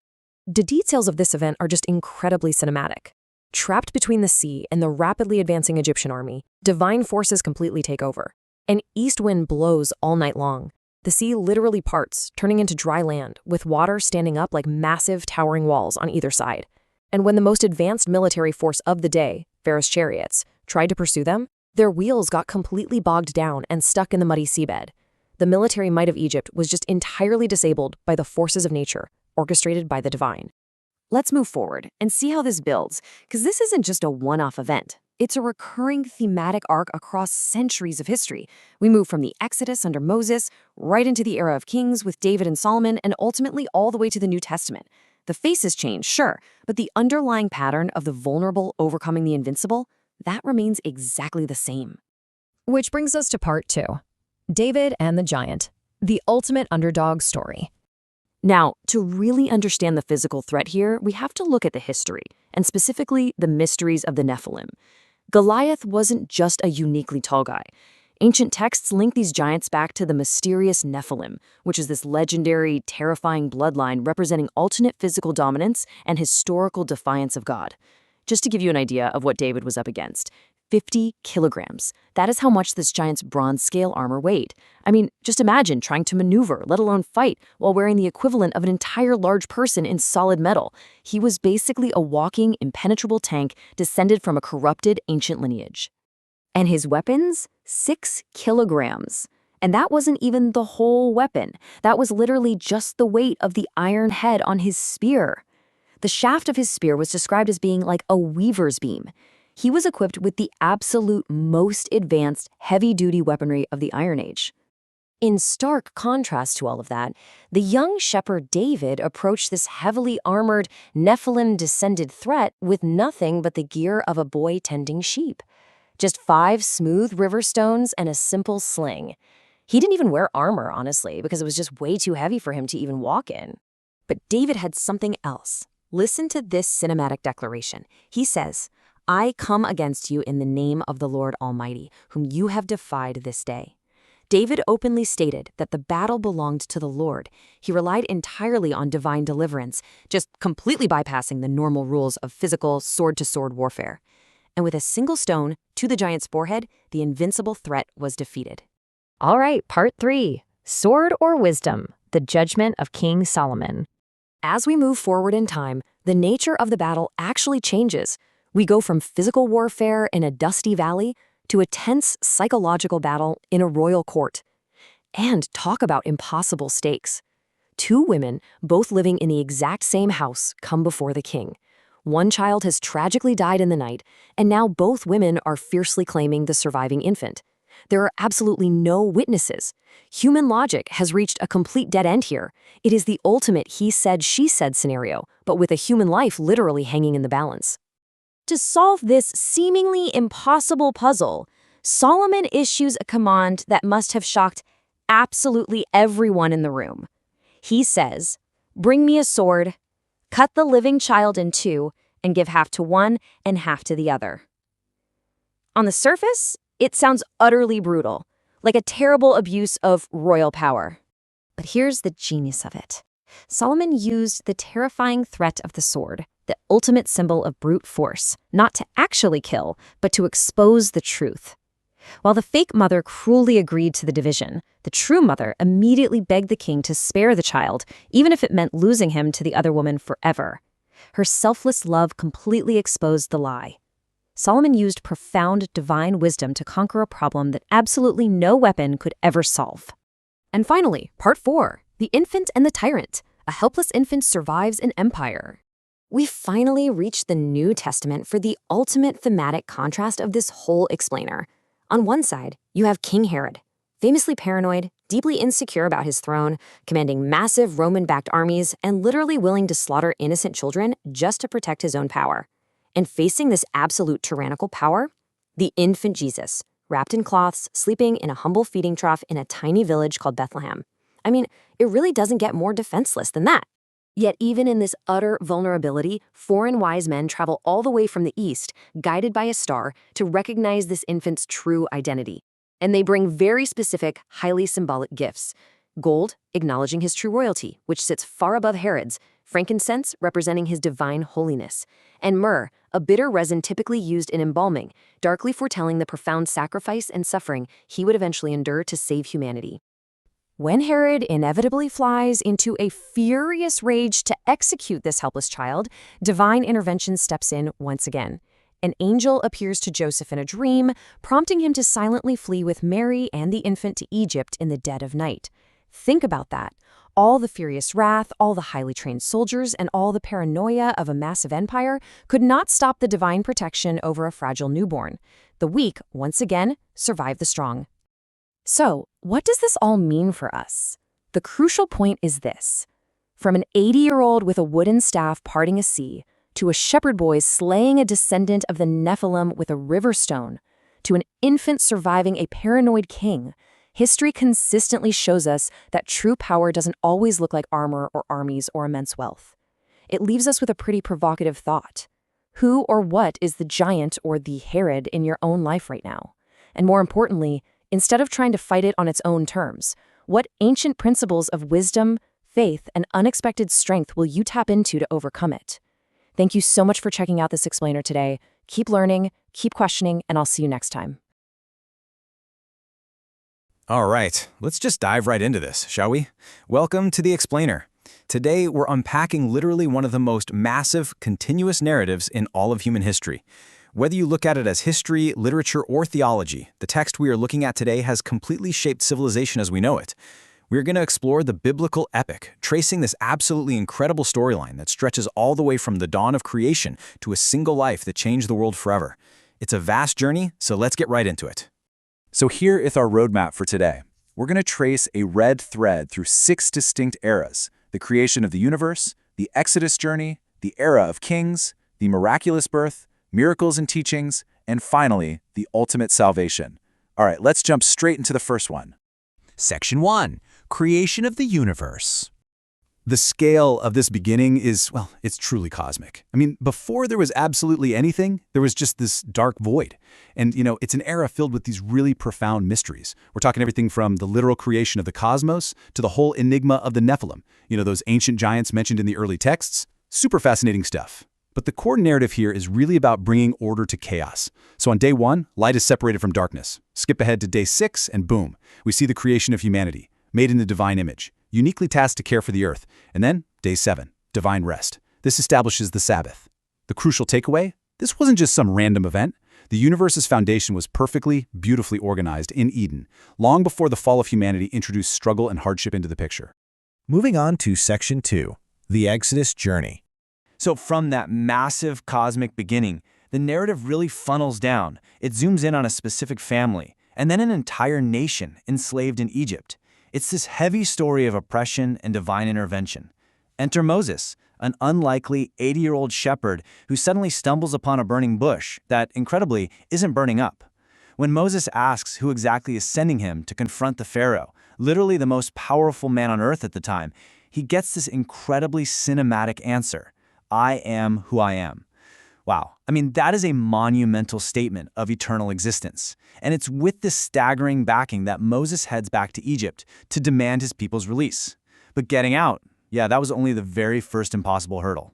The details of this event are just incredibly cinematic. Trapped between the sea and the rapidly advancing Egyptian army, divine forces completely take over. An east wind blows all night long. The sea literally parts, turning into dry land, with water standing up like massive towering walls on either side. And when the most advanced military force of the day, Pharaoh's chariots, tried to pursue them, their wheels got completely bogged down and stuck in the muddy seabed. The military might of Egypt was just entirely disabled by the forces of nature, orchestrated by the divine. Let's move forward and see how this builds, because this isn't just a one-off event. It's a recurring thematic arc across centuries of history. We move from the Exodus under Moses, right into the era of kings with David and Solomon, and ultimately all the way to the New Testament. The faces change, sure, but the underlying pattern of the vulnerable overcoming the invincible, that remains exactly the same. Which brings us to part 2. David and the Giant, the ultimate underdog story. Now, to really understand the physical threat here, we have to look at the history, and specifically the mysteries of the Nephilim. Goliath wasn't just a uniquely tall guy. Ancient texts link these giants back to the mysterious Nephilim, which is this legendary, terrifying bloodline representing alternate physical dominance and historical defiance of God. Just to give you an idea of what David was up against, 50 kilograms. That is how much this giant's bronze scale armor weighed. I mean, just imagine trying to maneuver, let alone fight, while wearing the equivalent of an entire large person in solid metal. He was basically a walking, impenetrable tank descended from a corrupted ancient lineage. And his weapons? 6 kilograms. And that wasn't even the whole weapon. That was literally just the weight of the iron head on his spear. The shaft of his spear was described as being like a weaver's beam. He was equipped with the absolute most advanced heavy-duty weaponry of the Iron Age. In stark contrast to all of that, the young shepherd David approached this heavily armored, Nephilim-descended threat with nothing but the gear of a boy tending sheep. Just 5 smooth river stones and a simple sling. He didn't even wear armor, honestly, because it was just way too heavy for him to even walk in. But David had something else. Listen to this cinematic declaration. He says, "I come against you in the name of the Lord Almighty, whom you have defied this day." David openly stated that the battle belonged to the Lord. He relied entirely on divine deliverance, just completely bypassing the normal rules of physical sword-to-sword warfare. And with a single stone to the giant's forehead, the invincible threat was defeated. All right, part 3. Sword or wisdom? The judgment of King Solomon. As we move forward in time, the nature of the battle actually changes. We go from physical warfare in a dusty valley to a tense psychological battle in a royal court. And talk about impossible stakes. 2 women, both living in the exact same house, come before the king. One child has tragically died in the night, and now both women are fiercely claiming the surviving infant. There are absolutely no witnesses. Human logic has reached a complete dead end here. It is the ultimate he said, she said scenario, but with a human life literally hanging in the balance. To solve this seemingly impossible puzzle, Solomon issues a command that must have shocked absolutely everyone in the room. He says, "Bring me a sword, cut the living child in two, and give half to one and half to the other." On the surface, it sounds utterly brutal, like a terrible abuse of royal power. But here's the genius of it. Solomon used the terrifying threat of the sword, the ultimate symbol of brute force, not to actually kill, but to expose the truth. While the fake mother cruelly agreed to the division, the true mother immediately begged the king to spare the child, even if it meant losing him to the other woman forever. Her selfless love completely exposed the lie. Solomon used profound divine wisdom to conquer a problem that absolutely no weapon could ever solve. And finally, part 4, the infant and the tyrant. A helpless infant survives an empire. We finally reached the New Testament for the ultimate thematic contrast of this whole explainer. On one side, you have King Herod, famously paranoid, deeply insecure about his throne, commanding massive Roman-backed armies, and literally willing to slaughter innocent children just to protect his own power. And facing this absolute tyrannical power, the infant Jesus, wrapped in cloths, sleeping in a humble feeding trough in a tiny village called Bethlehem. I mean, it really doesn't get more defenseless than that. Yet even in this utter vulnerability, foreign wise men travel all the way from the east, guided by a star, to recognize this infant's true identity. And they bring very specific, highly symbolic gifts. Gold, acknowledging his true royalty, which sits far above Herod's, frankincense, representing his divine holiness, and myrrh, a bitter resin typically used in embalming, darkly foretelling the profound sacrifice and suffering he would eventually endure to save humanity. When Herod inevitably flies into a furious rage to execute this helpless child, divine intervention steps in once again. An angel appears to Joseph in a dream, prompting him to silently flee with Mary and the infant to Egypt in the dead of night. Think about that. All the furious wrath, all the highly trained soldiers, and all the paranoia of a massive empire could not stop the divine protection over a fragile newborn. The weak, once again, survive the strong. So, what does this all mean for us? The crucial point is this. From an 80-year-old with a wooden staff parting a sea, to a shepherd boy slaying a descendant of the Nephilim with a river stone, to an infant surviving a paranoid king, history consistently shows us that true power doesn't always look like armor or armies or immense wealth. It leaves us with a pretty provocative thought. Who or what is the giant or the Herod in your own life right now? And more importantly, instead of trying to fight it on its own terms, what ancient principles of wisdom, faith, and unexpected strength will you tap into to overcome it? Thank you so much for checking out this explainer today. Keep learning, keep questioning, and I'll see you next time. All right, let's just dive right into this, shall we? Welcome to the explainer. Today, we're unpacking literally one of the most massive, continuous narratives in all of human history. Whether you look at it as history, literature, or theology, the text we are looking at today has completely shaped civilization as we know it. We're going to explore the biblical epic, tracing this absolutely incredible storyline that stretches all the way from the dawn of creation to a single life that changed the world forever. It's a vast journey, so let's get right into it. So here is our roadmap for today. We're going to trace a red thread through 6 distinct eras: the creation of the universe, the Exodus journey, the era of kings, the miraculous birth, miracles and teachings, and finally, the ultimate salvation. All right, let's jump straight into the first one. Section 1. Creation of the universe. The scale of this beginning is, well, it's truly cosmic. I mean, before there was absolutely anything, there was just this dark void. And, it's an era filled with these really profound mysteries. We're talking everything from the literal creation of the cosmos to the whole enigma of the Nephilim. Those ancient giants mentioned in the early texts. Super fascinating stuff. But the core narrative here is really about bringing order to chaos. So on day 1, light is separated from darkness. Skip ahead to day 6, and boom, we see the creation of humanity, made in the divine image, uniquely tasked to care for the earth. And then, day 7, divine rest. This establishes the Sabbath. The crucial takeaway? This wasn't just some random event. The universe's foundation was perfectly, beautifully organized in Eden, long before the fall of humanity introduced struggle and hardship into the picture. Moving on to Section 2, the Exodus journey. So from that massive cosmic beginning, the narrative really funnels down. It zooms in on a specific family, and then an entire nation enslaved in Egypt. It's this heavy story of oppression and divine intervention. Enter Moses, an unlikely 80-year-old shepherd who suddenly stumbles upon a burning bush that, incredibly, isn't burning up. When Moses asks who exactly is sending him to confront the Pharaoh, literally the most powerful man on earth at the time, he gets this incredibly cinematic answer: I am who I am. Wow, I mean, that is a monumental statement of eternal existence. And it's with this staggering backing that Moses heads back to Egypt to demand his people's release. But getting out, yeah, that was only the very first impossible hurdle.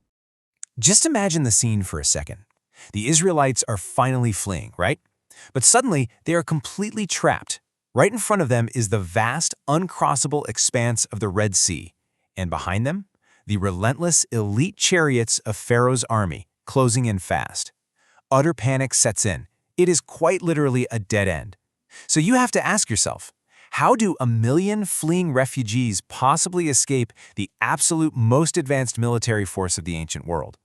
Just imagine the scene for a second. The Israelites are finally fleeing, right? But suddenly, they are completely trapped. Right in front of them is the vast, uncrossable expanse of the Red Sea. And behind them, the relentless, elite chariots of Pharaoh's army, closing in fast. Utter panic sets in. It is quite literally a dead end. So you have to ask yourself, how do 1 million fleeing refugees possibly escape the absolute most advanced military force of the ancient world?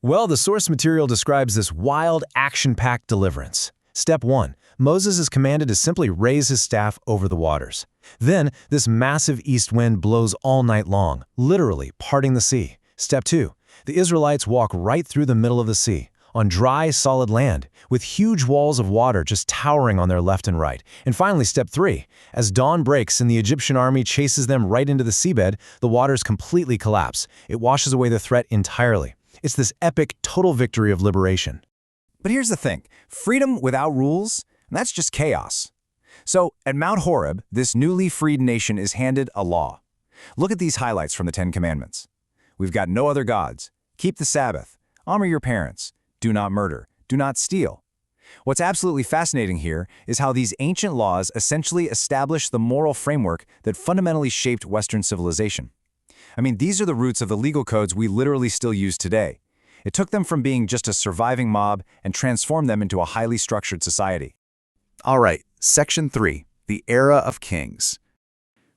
Well, the source material describes this wild, action-packed deliverance. Step 1. Moses is commanded to simply raise his staff over the waters. Then, this massive east wind blows all night long, literally parting the sea. Step 2. The Israelites walk right through the middle of the sea, on dry, solid land, with huge walls of water just towering on their left and right. And finally, step 3. As dawn breaks and the Egyptian army chases them right into the seabed, the waters completely collapse. It washes away the threat entirely. It's this epic, total victory of liberation. But here's the thing, freedom without rules, that's just chaos. So, at Mount Horeb, this newly freed nation is handed a law. Look at these highlights from the 10 Commandments. We've got no other gods, keep the Sabbath, honor your parents, do not murder, do not steal. What's absolutely fascinating here is how these ancient laws essentially establish the moral framework that fundamentally shaped Western civilization. I mean, these are the roots of the legal codes we literally still use today. It took them from being just a surviving mob and transformed them into a highly structured society. All right, Section 3, the Era of Kings.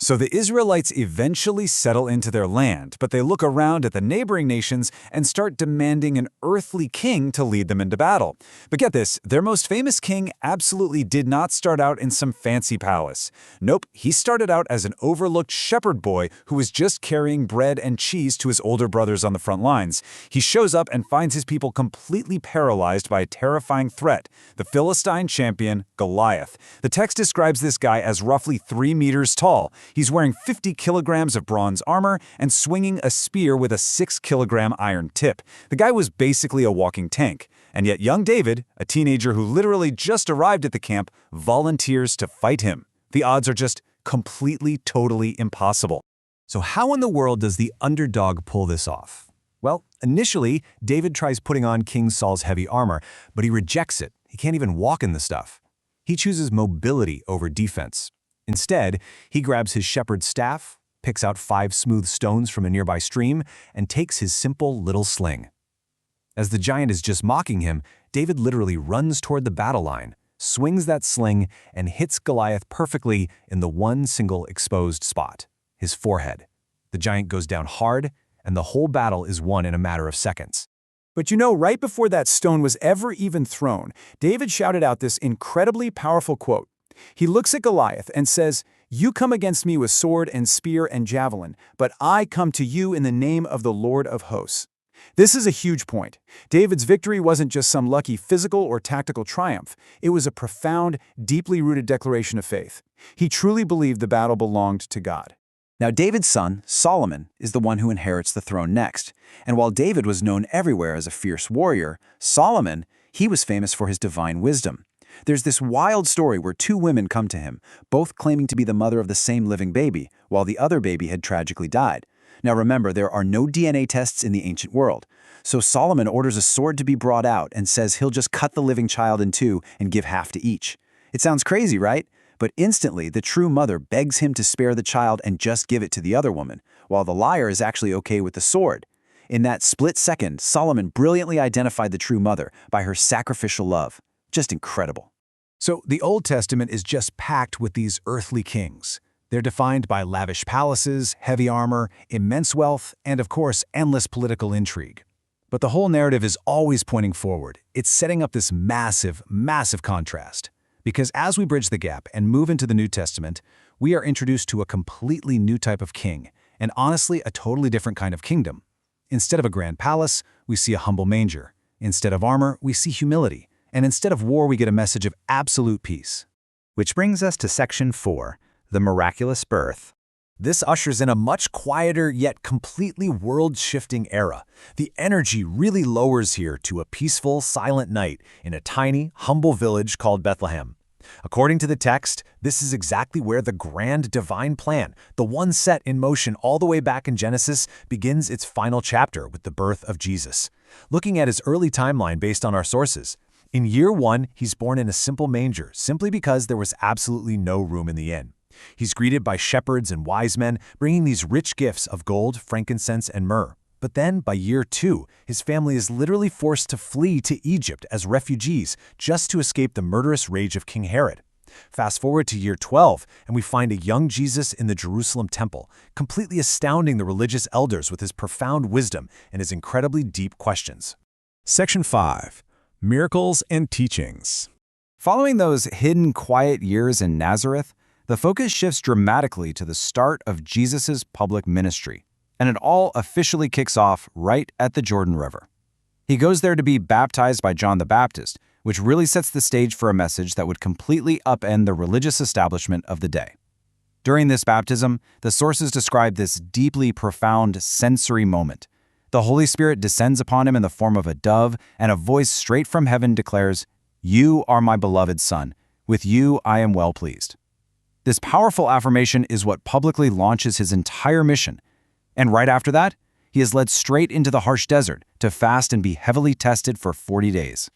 So the Israelites eventually settle into their land, but they look around at the neighboring nations and start demanding an earthly king to lead them into battle. But get this, their most famous king absolutely did not start out in some fancy palace. Nope, he started out as an overlooked shepherd boy who was just carrying bread and cheese to his older brothers on the front lines. He shows up and finds his people completely paralyzed by a terrifying threat, the Philistine champion, Goliath. The text describes this guy as roughly 3 meters tall. He's wearing 50 kilograms of bronze armor and swinging a spear with a 6-kilogram iron tip. The guy was basically a walking tank. And yet young David, a teenager who literally just arrived at the camp, volunteers to fight him. The odds are just completely, totally impossible. So how in the world does the underdog pull this off? Well, initially, David tries putting on King Saul's heavy armor, but he rejects it. He can't even walk in the stuff. He chooses mobility over defense. Instead, he grabs his shepherd's staff, picks out 5 smooth stones from a nearby stream, and takes his simple little sling. As the giant is just mocking him, David literally runs toward the battle line, swings that sling, and hits Goliath perfectly in the one single exposed spot, his forehead. The giant goes down hard, and the whole battle is won in a matter of seconds. But you know, right before that stone was ever even thrown, David shouted out this incredibly powerful quote. He looks at Goliath and says, "You come against me with sword and spear and javelin, but I come to you in the name of the Lord of hosts." This is a huge point. David's victory wasn't just some lucky physical or tactical triumph. It was a profound, deeply rooted declaration of faith. He truly believed the battle belonged to God. Now, David's son, Solomon, is the one who inherits the throne next. And while David was known everywhere as a fierce warrior, Solomon, he was famous for his divine wisdom. There's this wild story where 2 women come to him, both claiming to be the mother of the same living baby, while the other baby had tragically died. Now remember, there are no DNA tests in the ancient world. So Solomon orders a sword to be brought out and says he'll just cut the living child in 2 and give half to each. It sounds crazy, right? But instantly, the true mother begs him to spare the child and just give it to the other woman, while the liar is actually okay with the sword. In that split second, Solomon brilliantly identified the true mother by her sacrificial love. Just incredible. So the Old Testament is just packed with these earthly kings. They're defined by lavish palaces, heavy armor, immense wealth, and of course, endless political intrigue. But the whole narrative is always pointing forward. It's setting up this massive, massive contrast. Because as we bridge the gap and move into the New Testament, we are introduced to a completely new type of king, and honestly, a totally different kind of kingdom. Instead of a grand palace, we see a humble manger. Instead of armor, we see humility. And instead of war, we get a message of absolute peace. Which brings us to Section 4, the miraculous birth. This ushers in a much quieter yet completely world-shifting era. The energy really lowers here to a peaceful, silent night in a tiny, humble village called Bethlehem. According to the text, this is exactly where the grand divine plan, the one set in motion all the way back in Genesis, begins its final chapter with the birth of Jesus. Looking at his early timeline based on our sources, in year 1, he's born in a simple manger simply because there was absolutely no room in the inn. He's greeted by shepherds and wise men, bringing these rich gifts of gold, frankincense, and myrrh. But then, by year 2, his family is literally forced to flee to Egypt as refugees just to escape the murderous rage of King Herod. Fast forward to year 12, and we find a young Jesus in the Jerusalem temple, completely astounding the religious elders with his profound wisdom and his incredibly deep questions. Section 5. Miracles and Teachings. Following those hidden, quiet years in Nazareth, the focus shifts dramatically to the start of Jesus' public ministry, and it all officially kicks off right at the Jordan River. He goes there to be baptized by John the Baptist, which really sets the stage for a message that would completely upend the religious establishment of the day. During this baptism, the sources describe this deeply profound sensory moment. The Holy Spirit descends upon him in the form of a dove, and a voice straight from heaven declares, "You are my beloved Son. With you I am well pleased." This powerful affirmation is what publicly launches his entire mission. And right after that, he is led straight into the harsh desert to fast and be heavily tested for 40 days.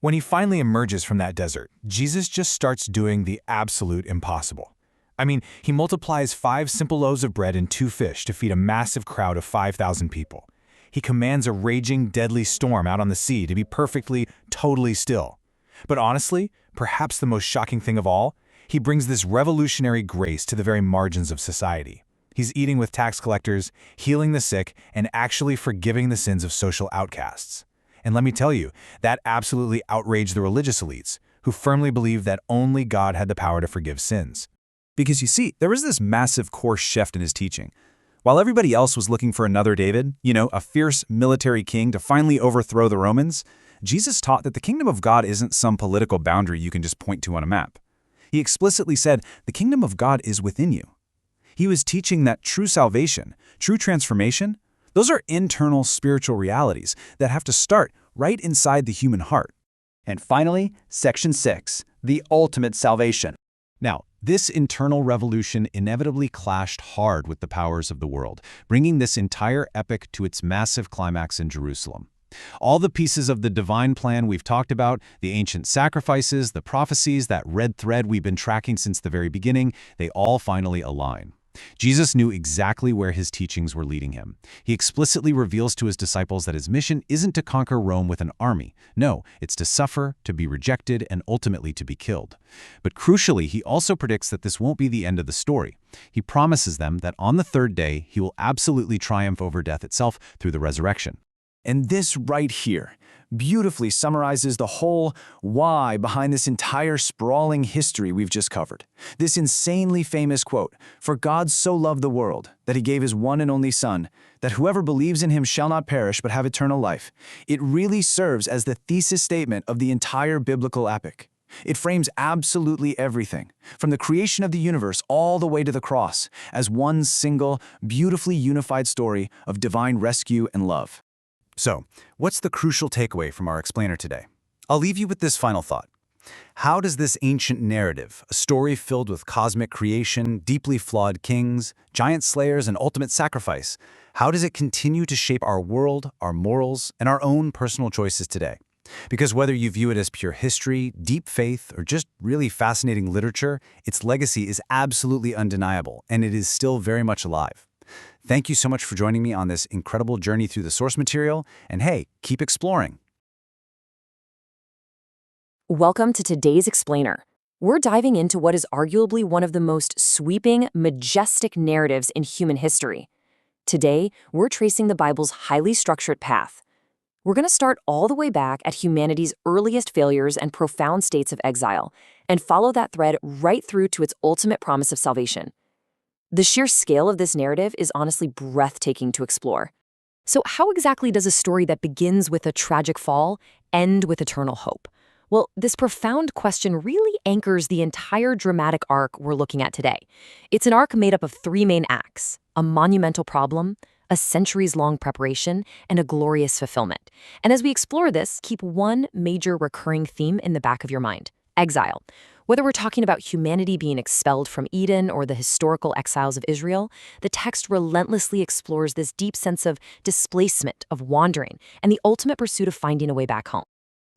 When he finally emerges from that desert, Jesus just starts doing the absolute impossible. I mean, he multiplies 5 simple loaves of bread and 2 fish to feed a massive crowd of 5,000 people. He commands a raging, deadly storm out on the sea to be perfectly, totally still. But honestly, perhaps the most shocking thing of all, he brings this revolutionary grace to the very margins of society. He's eating with tax collectors, healing the sick, and actually forgiving the sins of social outcasts. And let me tell you, that absolutely outraged the religious elites, who firmly believed that only God had the power to forgive sins. Because you see, there was this massive course shift in his teaching. While everybody else was looking for another David, a fierce military king to finally overthrow the Romans, Jesus taught that the kingdom of God isn't some political boundary you can just point to on a map. He explicitly said, the kingdom of God is within you. He was teaching that true salvation, true transformation, those are internal spiritual realities that have to start right inside the human heart. And finally, Section 6, the ultimate salvation. Now, this internal revolution inevitably clashed hard with the powers of the world, bringing this entire epic to its massive climax in Jerusalem. All the pieces of the divine plan we've talked about, the ancient sacrifices, the prophecies, that red thread we've been tracking since the very beginning, they all finally align. Jesus knew exactly where his teachings were leading him. He explicitly reveals to his disciples that his mission isn't to conquer Rome with an army. No, it's to suffer, to be rejected, and ultimately to be killed. But crucially, he also predicts that this won't be the end of the story. He promises them that on the 3rd day, he will absolutely triumph over death itself through the resurrection. And this right here beautifully summarizes the whole why behind this entire sprawling history we've just covered. This insanely famous quote, "For God so loved the world, that he gave his one and only Son, that whoever believes in him shall not perish but have eternal life." It really serves as the thesis statement of the entire biblical epic. It frames absolutely everything, from the creation of the universe all the way to the cross, as one single, beautifully unified story of divine rescue and love. So, what's the crucial takeaway from our explainer today? I'll leave you with this final thought. How does this ancient narrative, a story filled with cosmic creation, deeply flawed kings, giant slayers, and ultimate sacrifice, how does it continue to shape our world, our morals, and our own personal choices today? Because whether you view it as pure history, deep faith, or just really fascinating literature, its legacy is absolutely undeniable, and it is still very much alive. Thank you so much for joining me on this incredible journey through the source material, and hey, keep exploring. Welcome to today's explainer. We're diving into what is arguably one of the most sweeping, majestic narratives in human history. Today, we're tracing the Bible's highly structured path. We're going to start all the way back at humanity's earliest failures and profound states of exile, and follow that thread right through to its ultimate promise of salvation. The sheer scale of this narrative is honestly breathtaking to explore. So how exactly does a story that begins with a tragic fall end with eternal hope? Well, this profound question really anchors the entire dramatic arc we're looking at today. It's an arc made up of three main acts: a monumental problem, a centuries-long preparation, and a glorious fulfillment. And as we explore this, keep one major recurring theme in the back of your mind: exile. Whether we're talking about humanity being expelled from Eden or the historical exiles of Israel, the text relentlessly explores this deep sense of displacement, of wandering, and the ultimate pursuit of finding a way back home.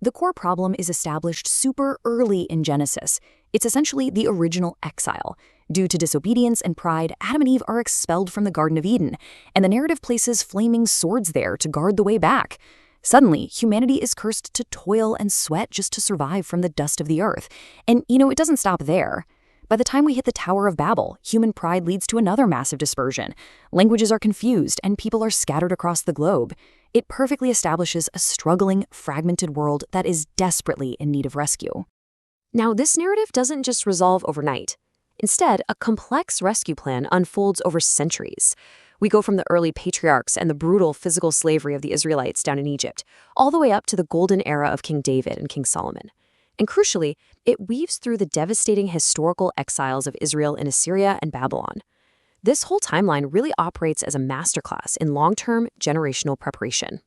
The core problem is established super early in Genesis. It's essentially the original exile. Due to disobedience and pride, Adam and Eve are expelled from the Garden of Eden, and the narrative places flaming swords there to guard the way back. Suddenly, humanity is cursed to toil and sweat just to survive from the dust of the earth. And, it doesn't stop there. By the time we hit the Tower of Babel, human pride leads to another massive dispersion. Languages are confused, and people are scattered across the globe. It perfectly establishes a struggling, fragmented world that is desperately in need of rescue. Now, this narrative doesn't just resolve overnight. Instead, a complex rescue plan unfolds over centuries. We go from the early patriarchs and the brutal physical slavery of the Israelites down in Egypt, all the way up to the golden era of King David and King Solomon. And crucially, it weaves through the devastating historical exiles of Israel in Assyria and Babylon. This whole timeline really operates as a masterclass in long-term generational preparation.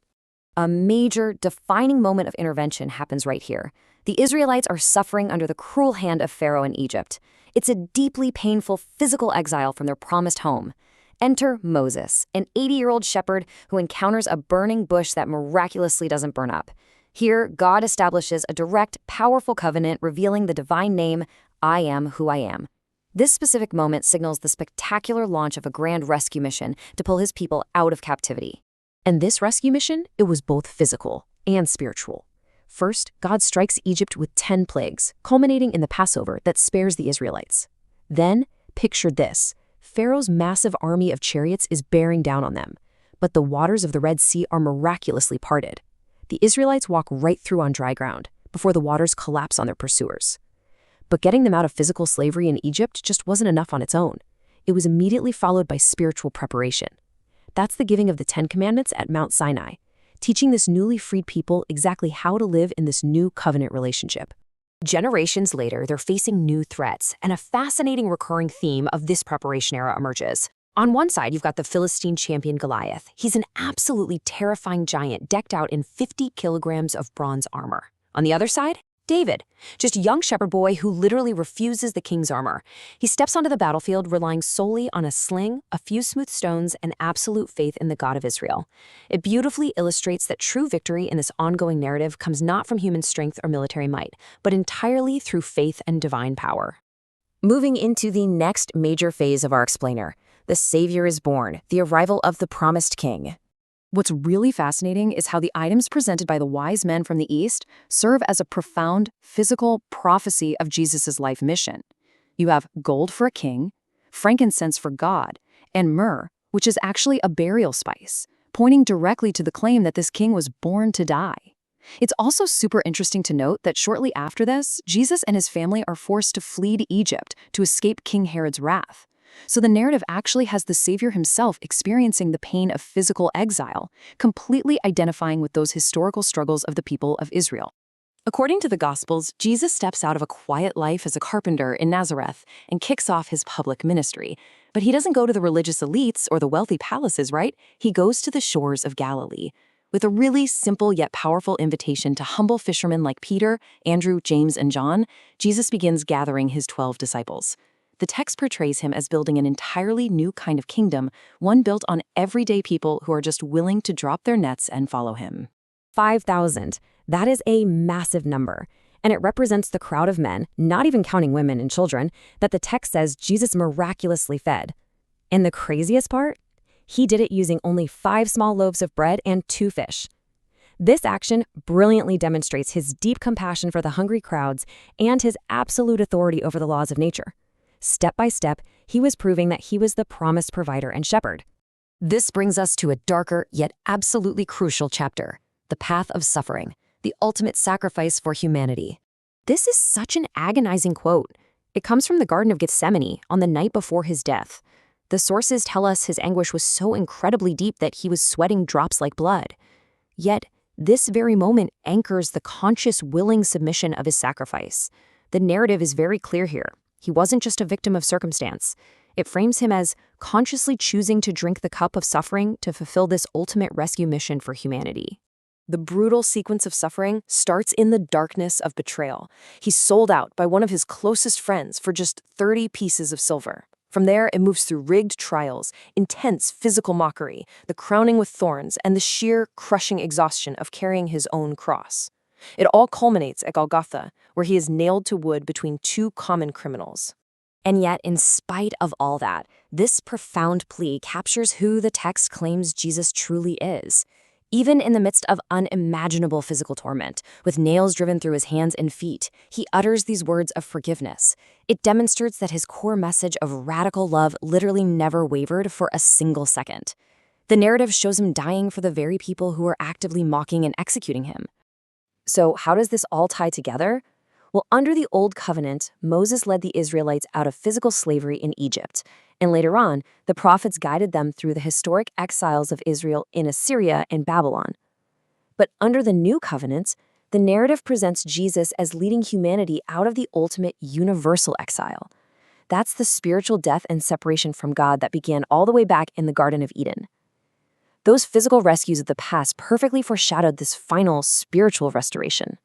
A major, defining moment of intervention happens right here. The Israelites are suffering under the cruel hand of Pharaoh in Egypt. It's a deeply painful physical exile from their promised home. Enter Moses, an 80-year-old shepherd who encounters a burning bush that miraculously doesn't burn up. Here, God establishes a direct, powerful covenant revealing the divine name, I am who I am. This specific moment signals the spectacular launch of a grand rescue mission to pull his people out of captivity. And this rescue mission, it was both physical and spiritual. First, God strikes Egypt with 10 plagues, culminating in the Passover that spares the Israelites. Then, picture this: Pharaoh's massive army of chariots is bearing down on them, but the waters of the Red Sea are miraculously parted. The Israelites walk right through on dry ground before the waters collapse on their pursuers. But getting them out of physical slavery in Egypt just wasn't enough on its own. It was immediately followed by spiritual preparation. That's the giving of the 10 Commandments at Mount Sinai, teaching this newly freed people exactly how to live in this new covenant relationship. Generations later, they're facing new threats, and a fascinating recurring theme of this preparation era emerges. On one side, you've got the Philistine champion Goliath. He's an absolutely terrifying giant decked out in 50 kilograms of bronze armor. On the other side, David, just a young shepherd boy who literally refuses the king's armor. He steps onto the battlefield relying solely on a sling, a few smooth stones, and absolute faith in the God of Israel. It beautifully illustrates that true victory in this ongoing narrative comes not from human strength or military might, but entirely through faith and divine power. Moving into the next major phase of our explainer, the Savior is born, the arrival of the promised king. What's really fascinating is how the items presented by the wise men from the East serve as a profound physical prophecy of Jesus' life mission. You have gold for a king, frankincense for God, and myrrh, which is actually a burial spice, pointing directly to the claim that this king was born to die. It's also super interesting to note that shortly after this, Jesus and his family are forced to flee to Egypt to escape King Herod's wrath. So the narrative actually has the Savior himself experiencing the pain of physical exile, completely identifying with those historical struggles of the people of Israel. According to the Gospels, Jesus steps out of a quiet life as a carpenter in Nazareth and kicks off his public ministry. But he doesn't go to the religious elites or the wealthy palaces, right? He goes to the shores of Galilee, with a really simple yet powerful invitation to humble fishermen like Peter, Andrew, James, and John. Jesus begins gathering his 12 disciples. The text portrays him as building an entirely new kind of kingdom, one built on everyday people who are just willing to drop their nets and follow him. 5,000. That is a massive number, and it represents the crowd of men, not even counting women and children, that the text says Jesus miraculously fed. And the craziest part? He did it using only 5 small loaves of bread and 2 fish. This action brilliantly demonstrates his deep compassion for the hungry crowds and his absolute authority over the laws of nature. Step by step, he was proving that he was the promised provider and shepherd. This brings us to a darker yet absolutely crucial chapter, the path of suffering, the ultimate sacrifice for humanity. This is such an agonizing quote. It comes from the Garden of Gethsemane on the night before his death. The sources tell us his anguish was so incredibly deep that he was sweating drops like blood. Yet, this very moment anchors the conscious, willing submission of his sacrifice. The narrative is very clear here. He wasn't just a victim of circumstance. It frames him as consciously choosing to drink the cup of suffering to fulfill this ultimate rescue mission for humanity. The brutal sequence of suffering starts in the darkness of betrayal. He's sold out by one of his closest friends for just 30 pieces of silver. From there, it moves through rigged trials, intense physical mockery, the crowning with thorns, and the sheer, crushing exhaustion of carrying his own cross. It all culminates at Golgotha, where he is nailed to wood between two common criminals. And yet, in spite of all that, this profound plea captures who the text claims Jesus truly is. Even in the midst of unimaginable physical torment, with nails driven through his hands and feet, he utters these words of forgiveness. It demonstrates that his core message of radical love literally never wavered for a single second. The narrative shows him dying for the very people who are actively mocking and executing him. So how does this all tie together? Well, under the Old Covenant, Moses led the Israelites out of physical slavery in Egypt, and later on, the prophets guided them through the historic exiles of Israel in Assyria and Babylon. But under the New Covenant, the narrative presents Jesus as leading humanity out of the ultimate universal exile. That's the spiritual death and separation from God that began all the way back in the Garden of Eden. Those physical rescues of the past perfectly foreshadowed this final spiritual restoration.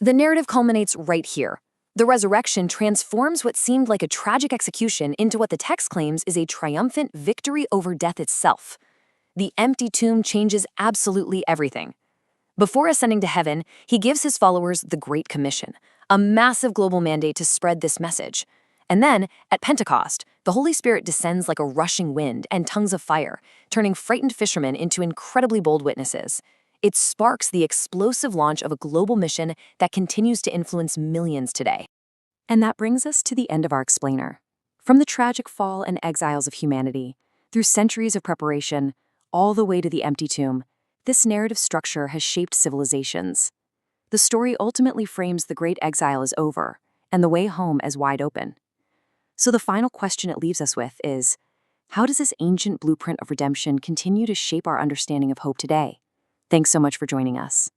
The narrative culminates right here. The resurrection transforms what seemed like a tragic execution into what the text claims is a triumphant victory over death itself. The empty tomb changes absolutely everything. Before ascending to heaven, he gives his followers the Great Commission, a massive global mandate to spread this message. And then, at Pentecost, the Holy Spirit descends like a rushing wind and tongues of fire, turning frightened fishermen into incredibly bold witnesses. It sparks the explosive launch of a global mission that continues to influence millions today. And that brings us to the end of our explainer. From the tragic fall and exiles of humanity, through centuries of preparation, all the way to the empty tomb, this narrative structure has shaped civilizations. The story ultimately frames the great exile as over, and the way home as wide open. So the final question it leaves us with is, how does this ancient blueprint of redemption continue to shape our understanding of hope today? Thanks so much for joining us.